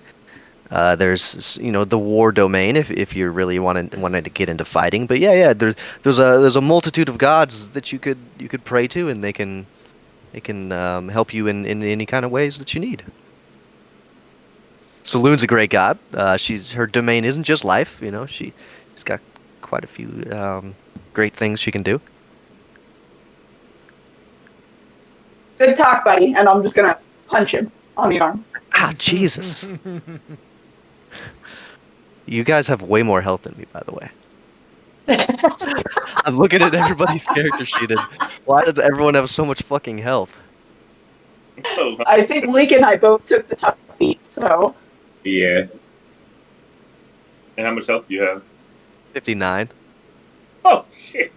There's the war domain if you really wanted to get into fighting. But yeah, there's a multitude of gods that you could pray to, and they can help you in any kind of ways that you need. Saloon's a great god. Her domain isn't just life. She's got quite a few great things she can do. Good talk, buddy. And I'm just gonna punch him on the arm. Ah, Jesus! You guys have way more health than me, by the way. I'm looking at everybody's character sheet, and why does everyone have so much fucking health? Oh, I think Leek and I both took the tough beat, so Yeah. and how much health do you have? 59. Oh shit!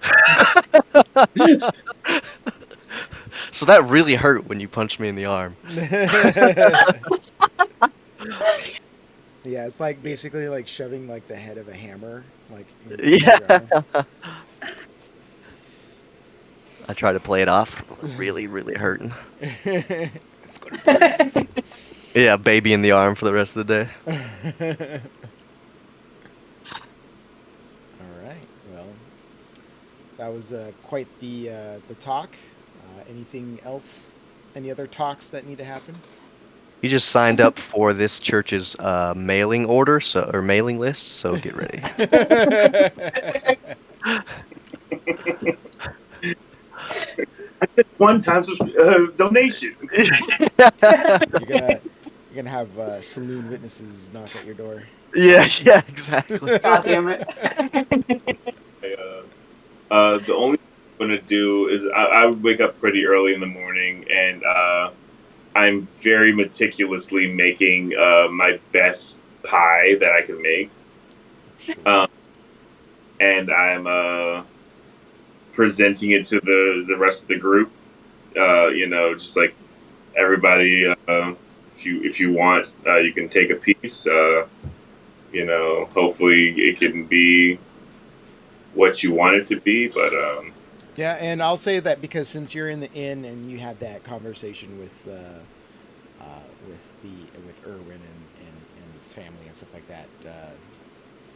So that really hurt when you punched me in the arm. Yeah, it's like basically like shoving like the head of a hammer like into Yeah. your arm. I try to play it off. Really, really hurting. It's gonna please. Yeah, baby in the arm for the rest of the day. All right. Well, that was quite the talk. Anything else? Any other talks that need to happen? You just signed up for this church's mailing order, or mailing list, so get ready. One time donation. You're gonna have saloon witnesses knock at your door. Yeah, exactly. God damn it. The only thing I'm gonna do is I would wake up pretty early in the morning, and I'm very meticulously making my best pie that I can make, Sure. and I'm presenting it to the rest of the group. Just like everybody, if you want, you can take a piece. Hopefully it can be what you want it to be, but Yeah, and I'll say that because since you're in the inn and you had that conversation with Irwin and his family and stuff like that,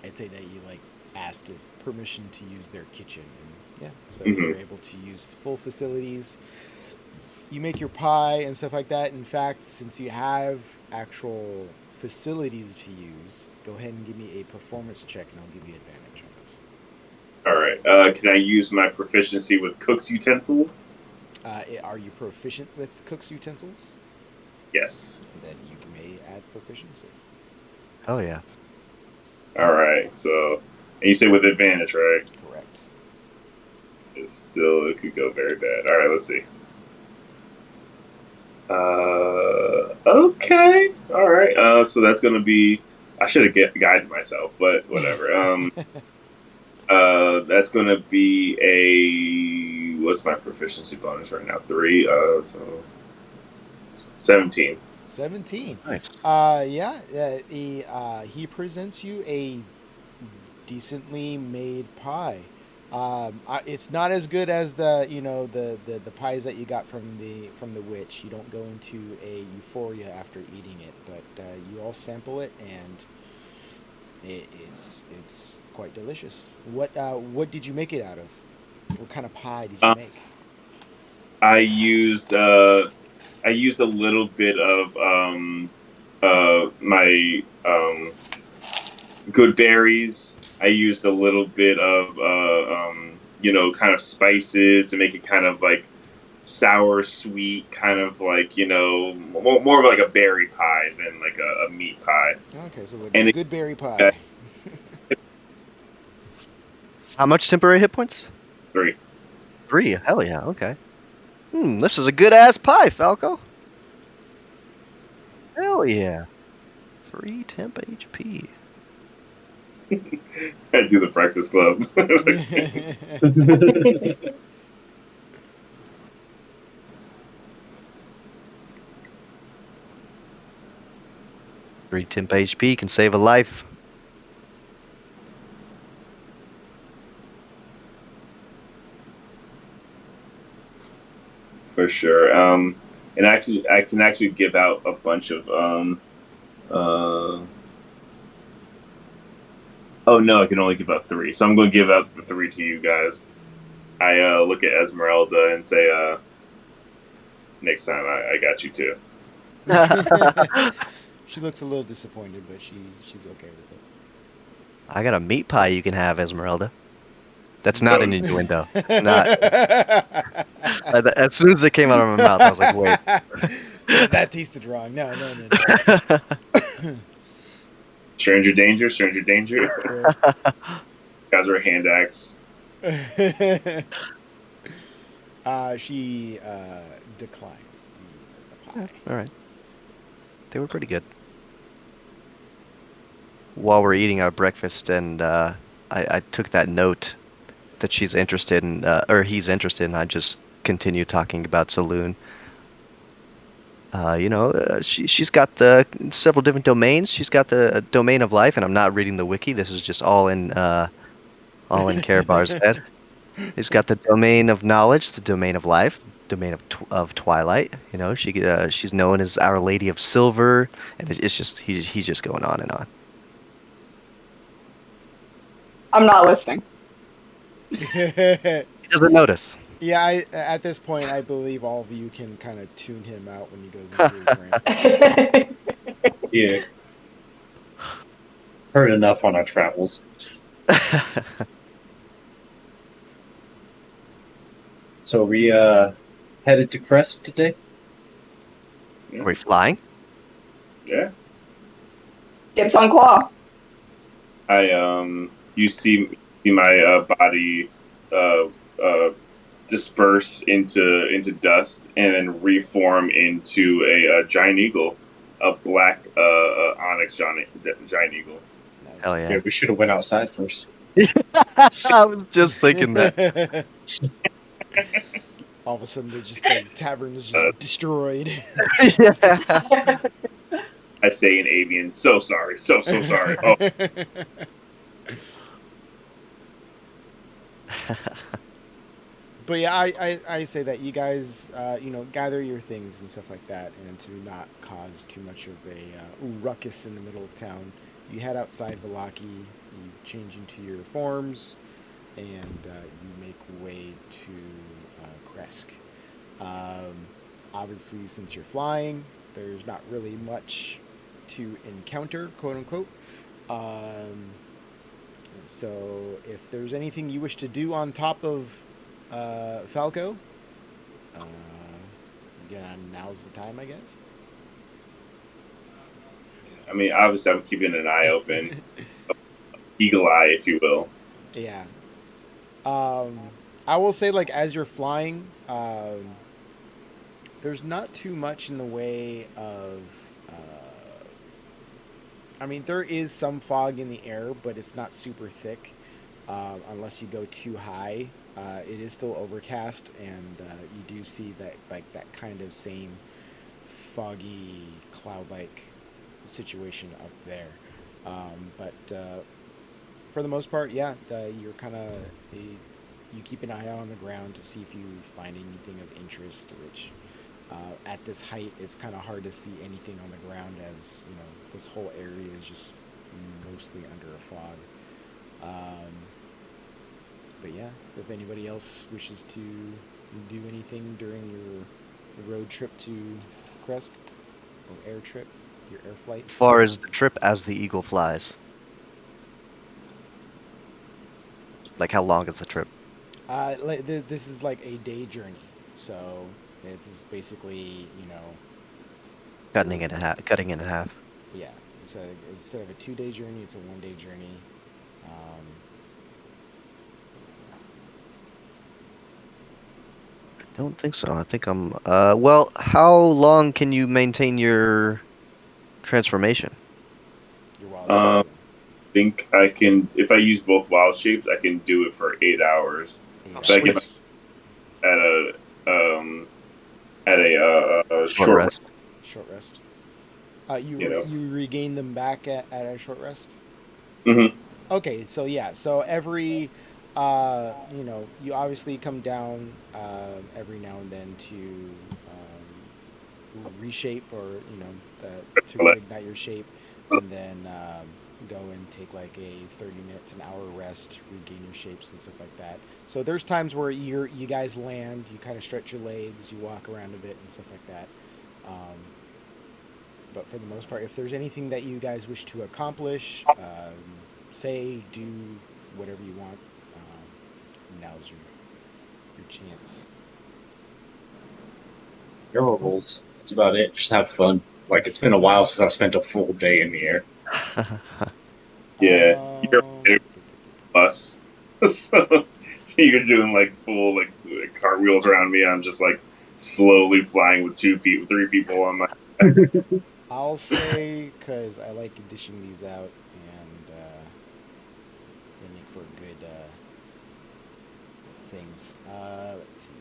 I'd say that you like asked if permission to use their kitchen, and yeah, so you're able to use full facilities. You make your pie and stuff like that. In fact, since you have actual facilities to use, go ahead and give me a performance check, and I'll give you advantage on this. all right. Can I use my proficiency with cook's utensils? Are you proficient with cook's utensils? Yes. Then you may add proficiency. Oh yeah. All right. So, and you say with advantage, right? Correct. It could go very bad. All right. Let's see. Okay. All right. So that's gonna be. I should have guided myself, but whatever. That's gonna be a. What's my proficiency bonus right now? 3. So 17. 17. Nice. He presents you a decently made pie. It's not as good as the pies that you got from the witch. You don't go into a euphoria after eating it, but you all sample it, and it's quite delicious. What did you make it out of? What kind of pie did you make? I used a little bit of my good berries. I used a little bit of kind of spices to make it kind of like sour, sweet, kind of like more of like a berry pie than like a meat pie. Okay, so like And a good berry pie. How much temporary hit points? 3. 3. Hell yeah. Okay. This is a good ass pie, Falco. Hell yeah. Free temp HP. I do the Breakfast Club. Free temp HP can save a life. For sure. And actually, I can actually give out a bunch of uh. Oh no, I can only give out 3. So I'm going to give out the 3 to you guys. I look at Esmeralda and say, next time I got you too. She looks a little disappointed, but she's okay with it. I got a meat pie you can have, Esmeralda. That's not an Don't. innuendo. Not. As soon as it came out of my mouth, I was like, wait. That tasted wrong. No. Stranger danger, stranger danger. Guys are a hand axe. She declines the pie. All right. They were pretty good. While we're eating our breakfast, and I took that note that she's interested in, or he's interested in, I just continue talking about Saloon. She's got the several different domains. She's got the domain of life, and I'm not reading the wiki. This is just all in Karabar's head. He's got the domain of knowledge, the domain of life, domain of twilight. You know, she's known as Our Lady of Silver, and it's just he's just going on and on. I'm not listening. He doesn't notice. Yeah, at this point, I believe all of you can kind of tune him out when he goes into his rants. Yeah. Heard enough on our travels. So are we headed to Crest today? Are we flying? Yeah. Dibs on claw. You see my body disperse into dust and then reform into a giant eagle, a black onyx giant eagle. Hell yeah. Yeah, we should have went outside first. I was just thinking that. All of a sudden, the tavern is just destroyed. Yeah. I say in avian, so sorry, so sorry. Oh, But yeah, I say that you guys, gather your things and stuff like that, and to not cause too much of a ruckus in the middle of town, you head outside Valaki, you change into your forms, and you make way to Kresk. Obviously, since you're flying, there's not really much to encounter, quote unquote. So, if there's anything you wish to do on top of Falco, now's the time, I guess. I mean, obviously, I'm keeping an eye open, eagle eye, if you will. Yeah. I will say, like, as you're flying, there's not too much in the way of. I mean, there is some fog in the air, but it's not super thick. Unless you go too high, it is still overcast, and you do see that kind of same foggy cloud-like situation up there. But for the most part, yeah, you're kind of you keep an eye out on the ground to see if you find anything of interest. Which at this height, it's kind of hard to see anything on the ground, as this whole area is just mostly under a fog. But yeah, if anybody else wishes to do anything during your road trip to Kresk, or air trip, your air flight. As far as the trip as the eagle flies. Like, how long is the trip? This is like a day journey, so this is basically Cutting it in half. Yeah, so instead of a 2-day journey, it's a 1-day journey. I don't think so. I think I'm. Well, how long can you maintain your transformation? Your wild Um, shape. think I can, if I use both wild shapes, I can do it for 8 hours. Yeah. Oh, But I give sweet. at a Short short, rest. Short rest. you know. You regain them back at a short rest. Mm-hmm. Okay, so yeah, so every, you obviously come down every now and then to reshape or to reignite your shape, and then go and take like a 30 minutes, an hour rest, regain your shapes and stuff like that. So there's times where you guys land, you kind of stretch your legs, you walk around a bit and stuff like that. But for the most part, if there's anything that you guys wish to accomplish, say, do, whatever you want. Now's your chance. Hero rolls. That's about it. Just have fun. Like, it's been a while since I've spent a full day in the air. Yeah, you're Um, bus. So you're doing like full like cartwheels around me, and I'm just like slowly flying with 3 people on my. I'll say, because I like dishing these out, and they make for good things. Let's see.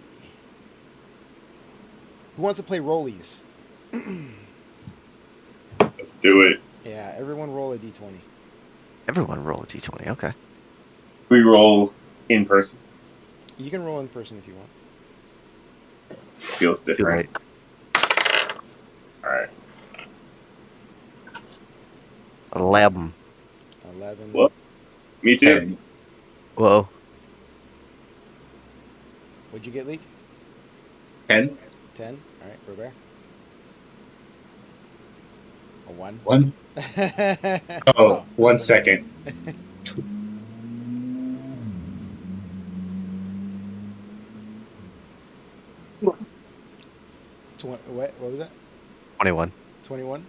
Who wants to play rollies? Let's do it. Yeah, everyone roll a d20. Everyone roll a d20. Okay. We roll in person. You can roll in person if you want. Feels Too different. late. All right. 11. 11. Well, me too. 10. Whoa. What'd you get, Leek? 10? 10? All right, Robert. A 1? 1? Oh, 1 second. What was that? 21. 21?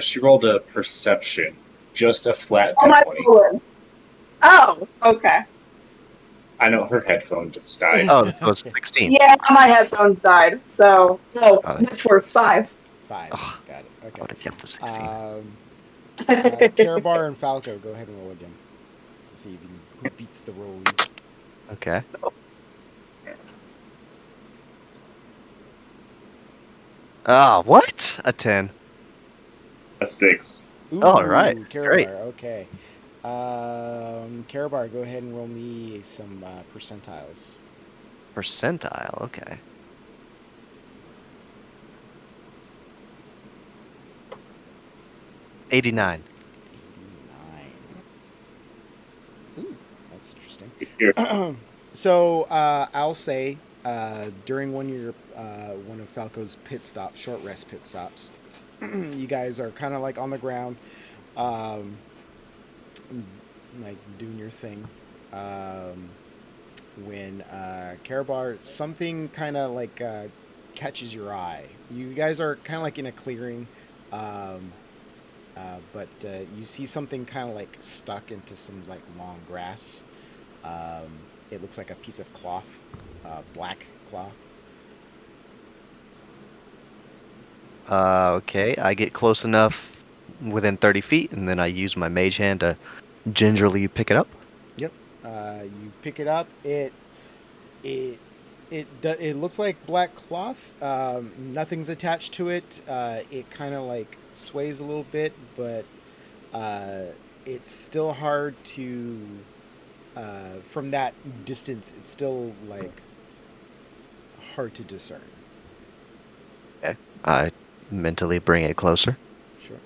She rolled a perception. Just a flat Oh my d20. god. Oh, okay. I know her headphone just died. Oh, so it's 16. Yeah, my headphones died. So Oh, which works 5. 5. Oh, Got it. I Okay. would have kept the 16. Karabar and Falco, go ahead and roll again to see who beats the rollies. Okay. Ah, what? A 10. A 6. Ooh, All right. Karabar, Great. okay. Karabar, go ahead and roll me some percentiles. Percentile. Okay. $89. 89. Ooh, that's interesting. Here. So I'll say during one of Falco's short rest pit stops, you guys are kind of like on the ground, like doing your thing. When Karabar, something kind of like catches your eye. You guys are kind of like in a clearing, but you see something kind of like stuck into some like long grass. It looks like a piece of cloth, black cloth. Okay. I get close enough within 30 feet, and then I use my mage hand to gingerly pick it up. Yep. You pick it up. It looks like black cloth. Nothing's attached to it. It kind of like sways a little bit, but it's still hard to. From that distance, it's still like hard to discern. Okay. I mentally bring it closer. Sure.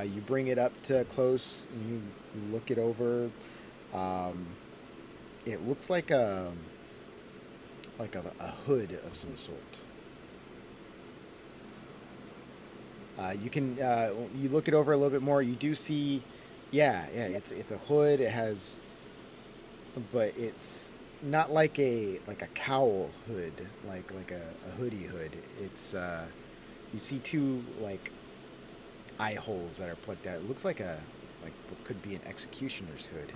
You bring it up to close. And you look it over. It looks like a hood of some sort. You look it over a little bit more. You do see, yeah. It's a hood. It has, but it's not like a cowl hood, like a hoodie hood. It's you see two like eye holes that are plugged out. It looks like what could be an executioner's hood.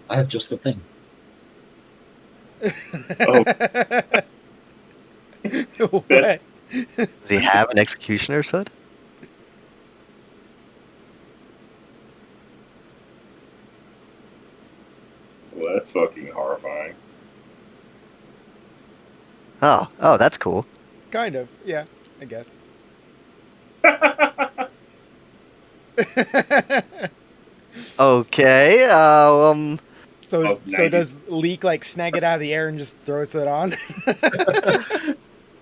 I have just the thing. Oh. What? Does he have an executioner's hood? Well, that's fucking horrifying. Oh, that's cool. Kind of, yeah, I guess. Okay. So was so 90s. does Leek like snag it out of the air and just throws it on?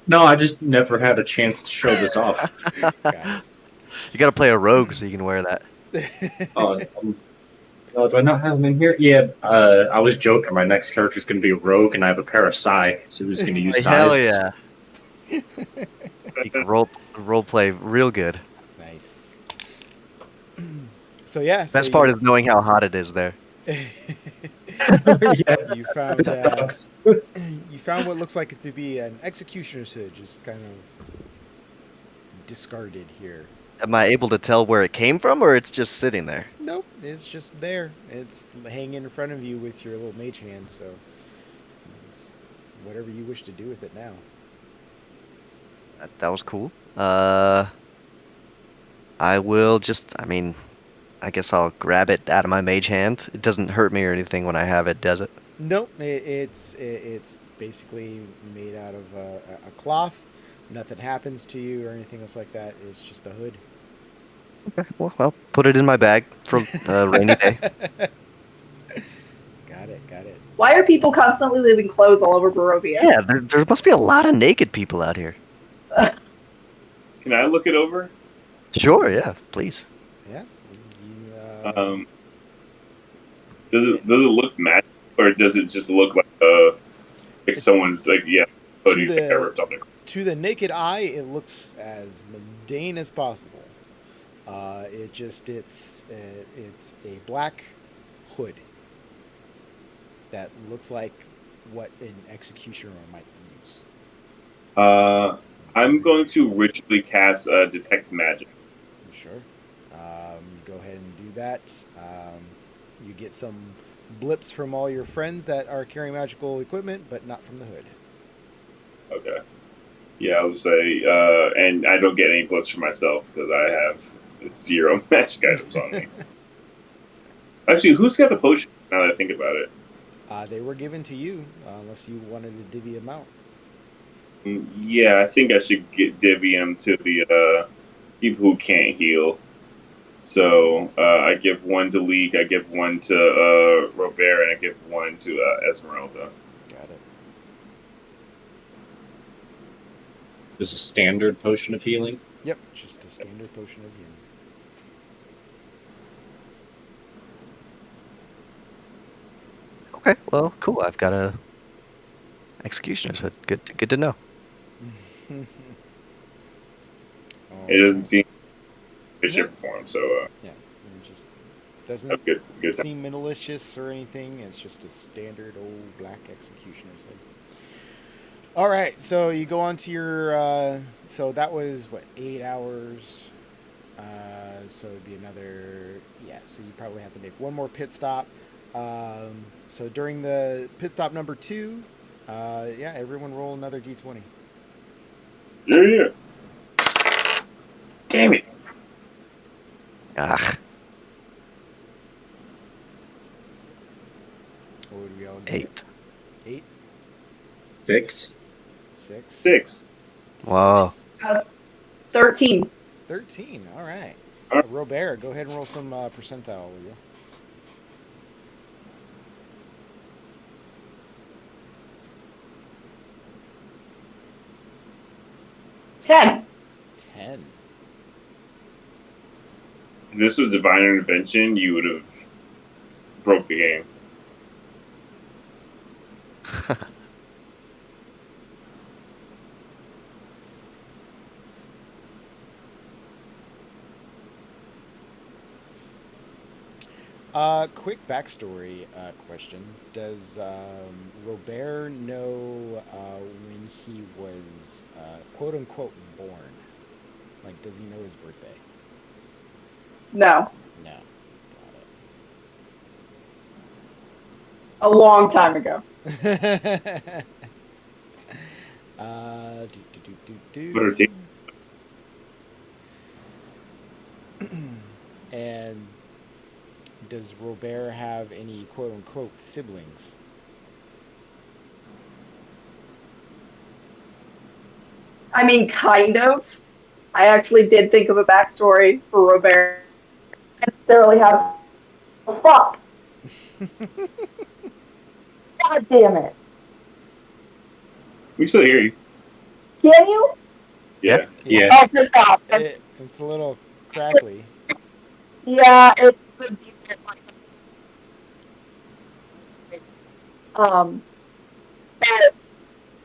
No, I just never had a chance to show this off. Got You gotta play a rogue so you can wear that. it. Do I not have him in here? Yeah, I was joking. My next character is going to be a rogue, and I have a pair of Psy, so who's going to use Hell Psys? yeah! You can role play real good. Nice. So yeah, Best part is knowing how hot it is there. Yeah, you found it sucks. you found what looks like it to be an executioner's hood, just kind of discarded here. Am I able to tell where it came from, or it's just sitting there? Nope, it's just there. It's hanging in front of you with your little mage hand, so it's whatever you wish to do with it now. That was cool. I will just. I mean, I guess I'll grab it out of my mage hand. It doesn't hurt me or anything when I have it, does it? Nope, it's basically made out of a cloth. Nothing happens to you or anything else like that. It's just a hood. Okay. Well, I'll put it in my bag for a rainy day. Got it. Why are people constantly leaving clothes all over Borovia? Yeah, there must be a lot of naked people out here. Can I look it over? Sure, yeah, please. Yeah. Does it look magic, or does it just look like someone's like hoodie that got ripped off their... To the naked eye, it looks as mundane as possible. It's a black hood that looks like what an executioner might use. I'm going to ritually cast detect magic. Sure. You go ahead and do that. You get some blips from all your friends that are carrying magical equipment, but not from the hood. Okay. Yeah, I would say, and I don't get any blips for myself because I have 0 magic items on me. Actually, who's got the potion? Now that I think about it, They were given to you, unless you wanted to divvy them out. yeah, I think I should divvy them to the people who can't heal. So I give one to Leek, I give one to Robert, and I give one to Esmeralda. Got it. There's a standard potion of healing. Yep, just a standard potion of healing. Okay, well, cool. I've got a executioner's hood. Good to know. It doesn't seem shape or form, so yeah, it just doesn't good time. seem malicious or anything. It's just a standard old black executioner's hood. All right, so you go on to your. So that was what, 8 hours. So it'd be another. Yeah, so you probably have to make one more pit stop. So during the pit stop number 2, yeah, everyone roll another d20. Yeah. Damn it. Ah, What would we all get? 8. 8? 6. 6? 6. Wow. 13. 13. All right. All right. Robert, go ahead and roll some percentile, will you? 10. 10. If this was divine intervention, you would have broke the game. Quick backstory question. Does Robert know when he was quote unquote born? Like, does he know his birthday? No. No. A long time ago. Got it. What are they? And does Robert have any quote unquote siblings? I mean, kind of. I actually did think of a backstory for Robert. I don't necessarily have. Oh, fuck. God damn it. We still hear you. Can you? Yeah. Yeah. Oh, good job. It's a little crackly. Yeah, it's the default mic.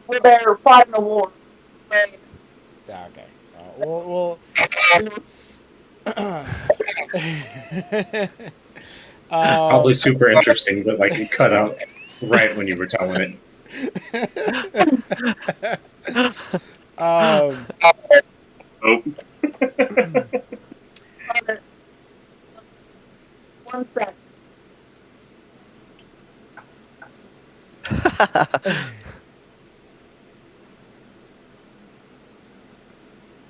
But Robert fought in the war. Right? Okay. Well. Probably super interesting, but like it cut out right when you were telling it. um, Oh. One sec.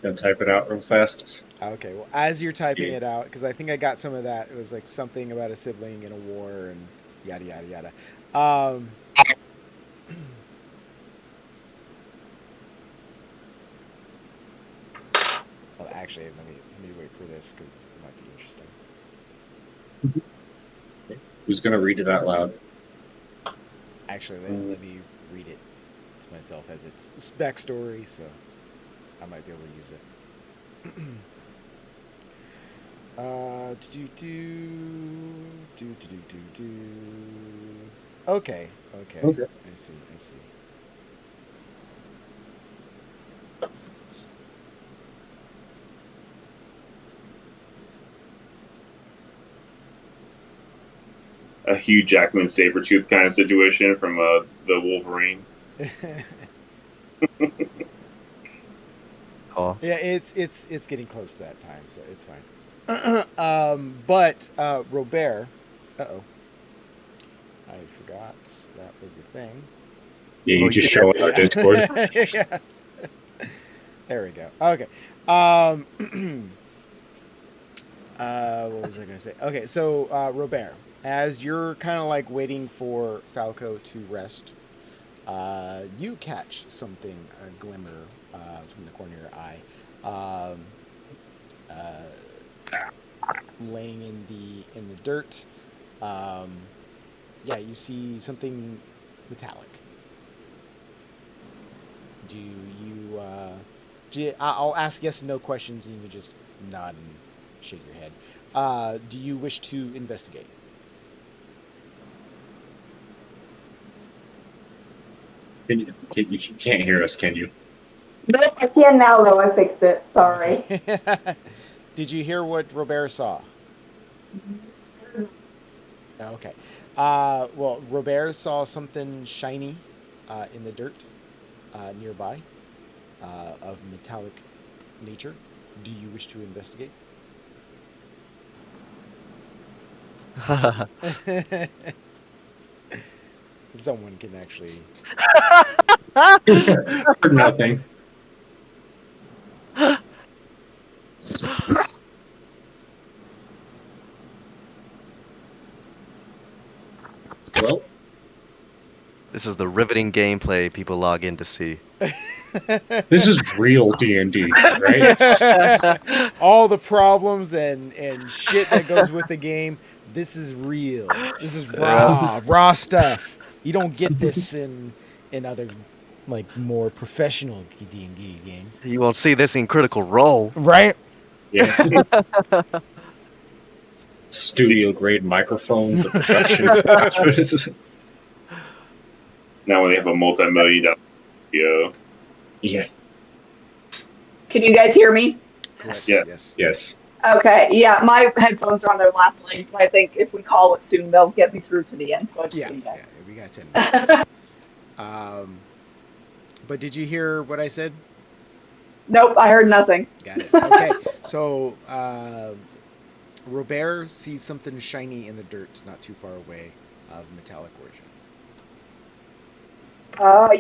Gonna type it out real fast. okay. Well, as you're typing Yeah. it out, because I think I got some of that. It was like something about a sibling in a war and yada yada yada. Well, actually, let me wait for this because it might be interesting. Who's gonna read it out loud? Actually, let me read it to myself as its backstory, so I might be able to use it. Okay. Okay. I see. A Hugh Jackman Sabretooth kind of situation from the Wolverine. Oh. Yeah, it's getting close to that time, so it's fine. But Robert, I forgot that was the thing. Yeah, you Oh, just yeah. show it on Discord. Yes. There we go. Okay. What was I going to say? Okay, so Robert, as you're kind of like waiting for Falco to rest, you catch something, a glimmer from the corner of your eye, laying in the dirt. Yeah, you see something metallic. Do you? I'll ask yes and no questions, and you can just nod and shake your head. Do you wish to investigate? You can't hear us, can you? Nope, I can now though. I fixed it. Sorry. Okay. Did you hear what Robert saw? Okay. Well, Robert saw something shiny in the dirt nearby of metallic nature. Do you wish to investigate? Someone can actually. Heard nothing. Well, This is the riveting gameplay people log in to see. this is real D&D, right? All the problems and shit that goes with the game. This is real. This is raw stuff. You don't get this in other like more professional D&D games, You won't see this in Critical Role. right? Yeah. Studio grade microphones, a production staff. Now when they have a multi-million-dollar studio. Yeah. Can you guys hear me? Yes. Yeah. Yes. Okay. Yeah, my headphones are on their last legs, but I think if we call it soon, they'll get me through to the end. So I just Yeah. need Yeah. that. We got 10 minutes. But did you hear what I said? Nope, I heard nothing. Got it. Okay. So Robert sees something shiny in the dirt not too far away of metallic origin.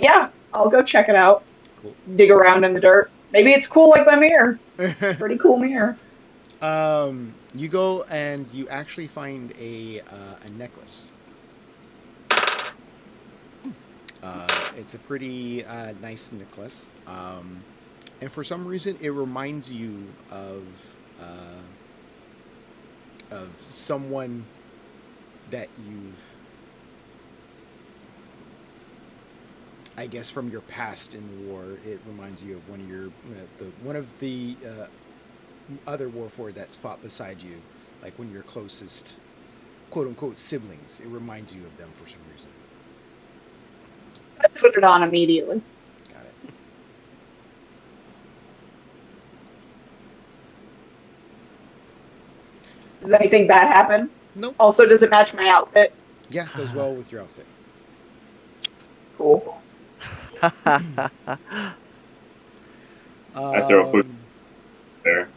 Yeah, I'll go check it out. Cool. dig around in the dirt. Maybe it's cool like my mirror. Pretty cool mirror. You go and you actually find a necklace. It's a pretty nice necklace, and for some reason, it reminds you of someone that you've, I guess, from your past in the war. It reminds you of one of your one of the other warforged that's fought beside you, like one of your closest quote unquote siblings. It reminds you of them for some reason. I put it on immediately. Got it. Does anything bad happen? Nope. Also, does it match my outfit? Yeah, does well with your outfit. Cool. I throw a quick there.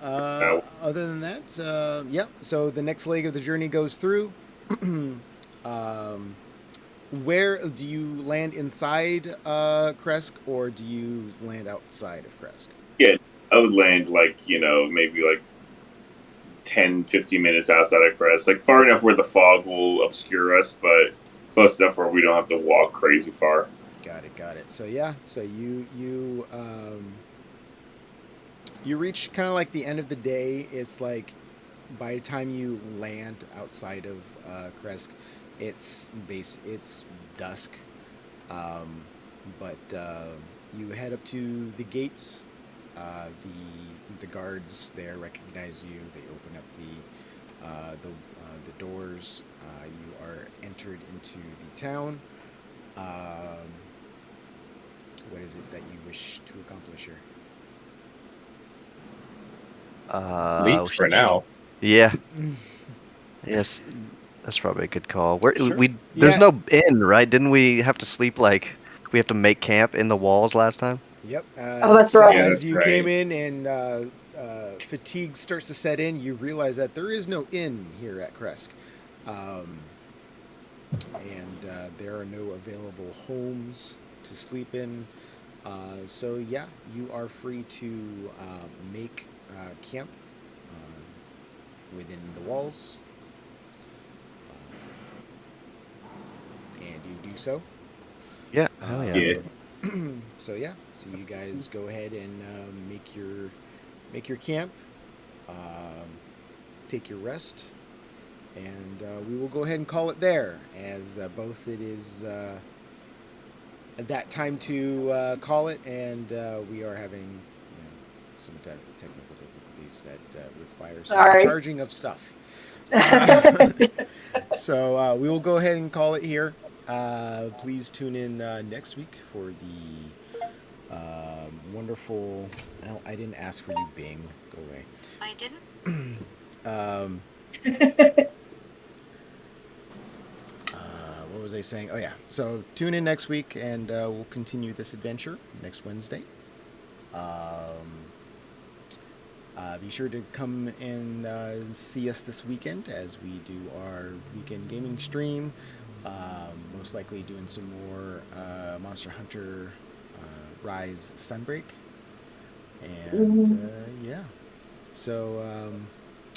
Other than that, yep. So the next leg of the journey goes through. Where do you land inside Kresk, or do you land outside of Kresk? Yeah, I would land maybe 10, 15 minutes outside of Crest, like far enough where the fog will obscure us, but close enough where we don't have to walk crazy far. Got it. So yeah, so you reach kind of like the end of the day. It's like by the time you land outside of Kresk, it's dusk, but you head up to the gates. The guards there recognize you. They open up the doors. You are entered into the town. What is it that you wish to accomplish here? Leap for now. Yeah. Yes, that's probably a good call. Sure. There's Yeah. no inn, right? Didn't we have to sleep we have to make camp in the walls last time? Yep. Oh, that's right. Yeah, As that's you right. came in and fatigue starts to set in, you realize that there is no inn here at Kresk. And there are no available homes to sleep in. So yeah, you are free to make camp within the walls. And you do so. Yeah, hell yeah. Yeah. So yeah, so you guys go ahead and make your camp, take your rest, and we will go ahead and call it there, as both it is that time to call it, and we are having some technical difficulties that require some Sorry. charging of stuff. So we will go ahead and call it here. Please tune in next week for the wonderful. Oh, I didn't ask for you, Bing. Go away. I didn't. What was I saying? Oh yeah. So tune in next week, and we'll continue this adventure next Wednesday. Be sure to come and see us this weekend as we do our weekend gaming stream. Most likely doing some more Monster Hunter Rise Sunbreak. And yeah. So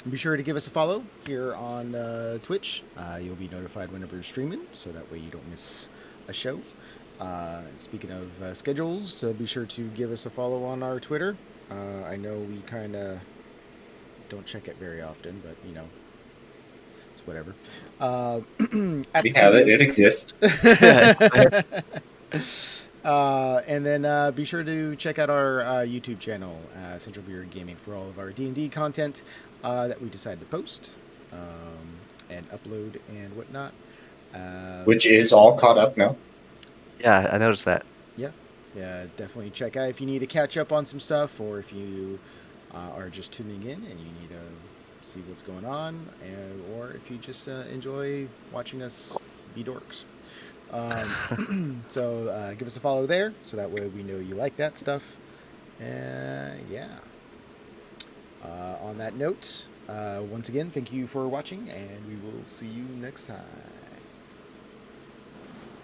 be sure to give us a follow here on Twitch. You'll be notified whenever you're streaming, so that way you don't miss a show. Speaking of schedules, be sure to give us a follow on our Twitter. I know we kind of don't check it very often, but it's whatever. We have it. It exists. And then be sure to check out our YouTube channel, Central Beer Gaming, for all of our D&D content that we decide to post and upload and whatnot. Which is all caught up now. Yeah, I noticed that. Yeah, definitely check out if you need to catch up on some stuff, or if you are just tuning in and you need to see what's going on, or if you just enjoy watching us be dorks. So give us a follow there, so that way we know you like that stuff. Yeah. On that note, once again, thank you for watching, and we will see you next time.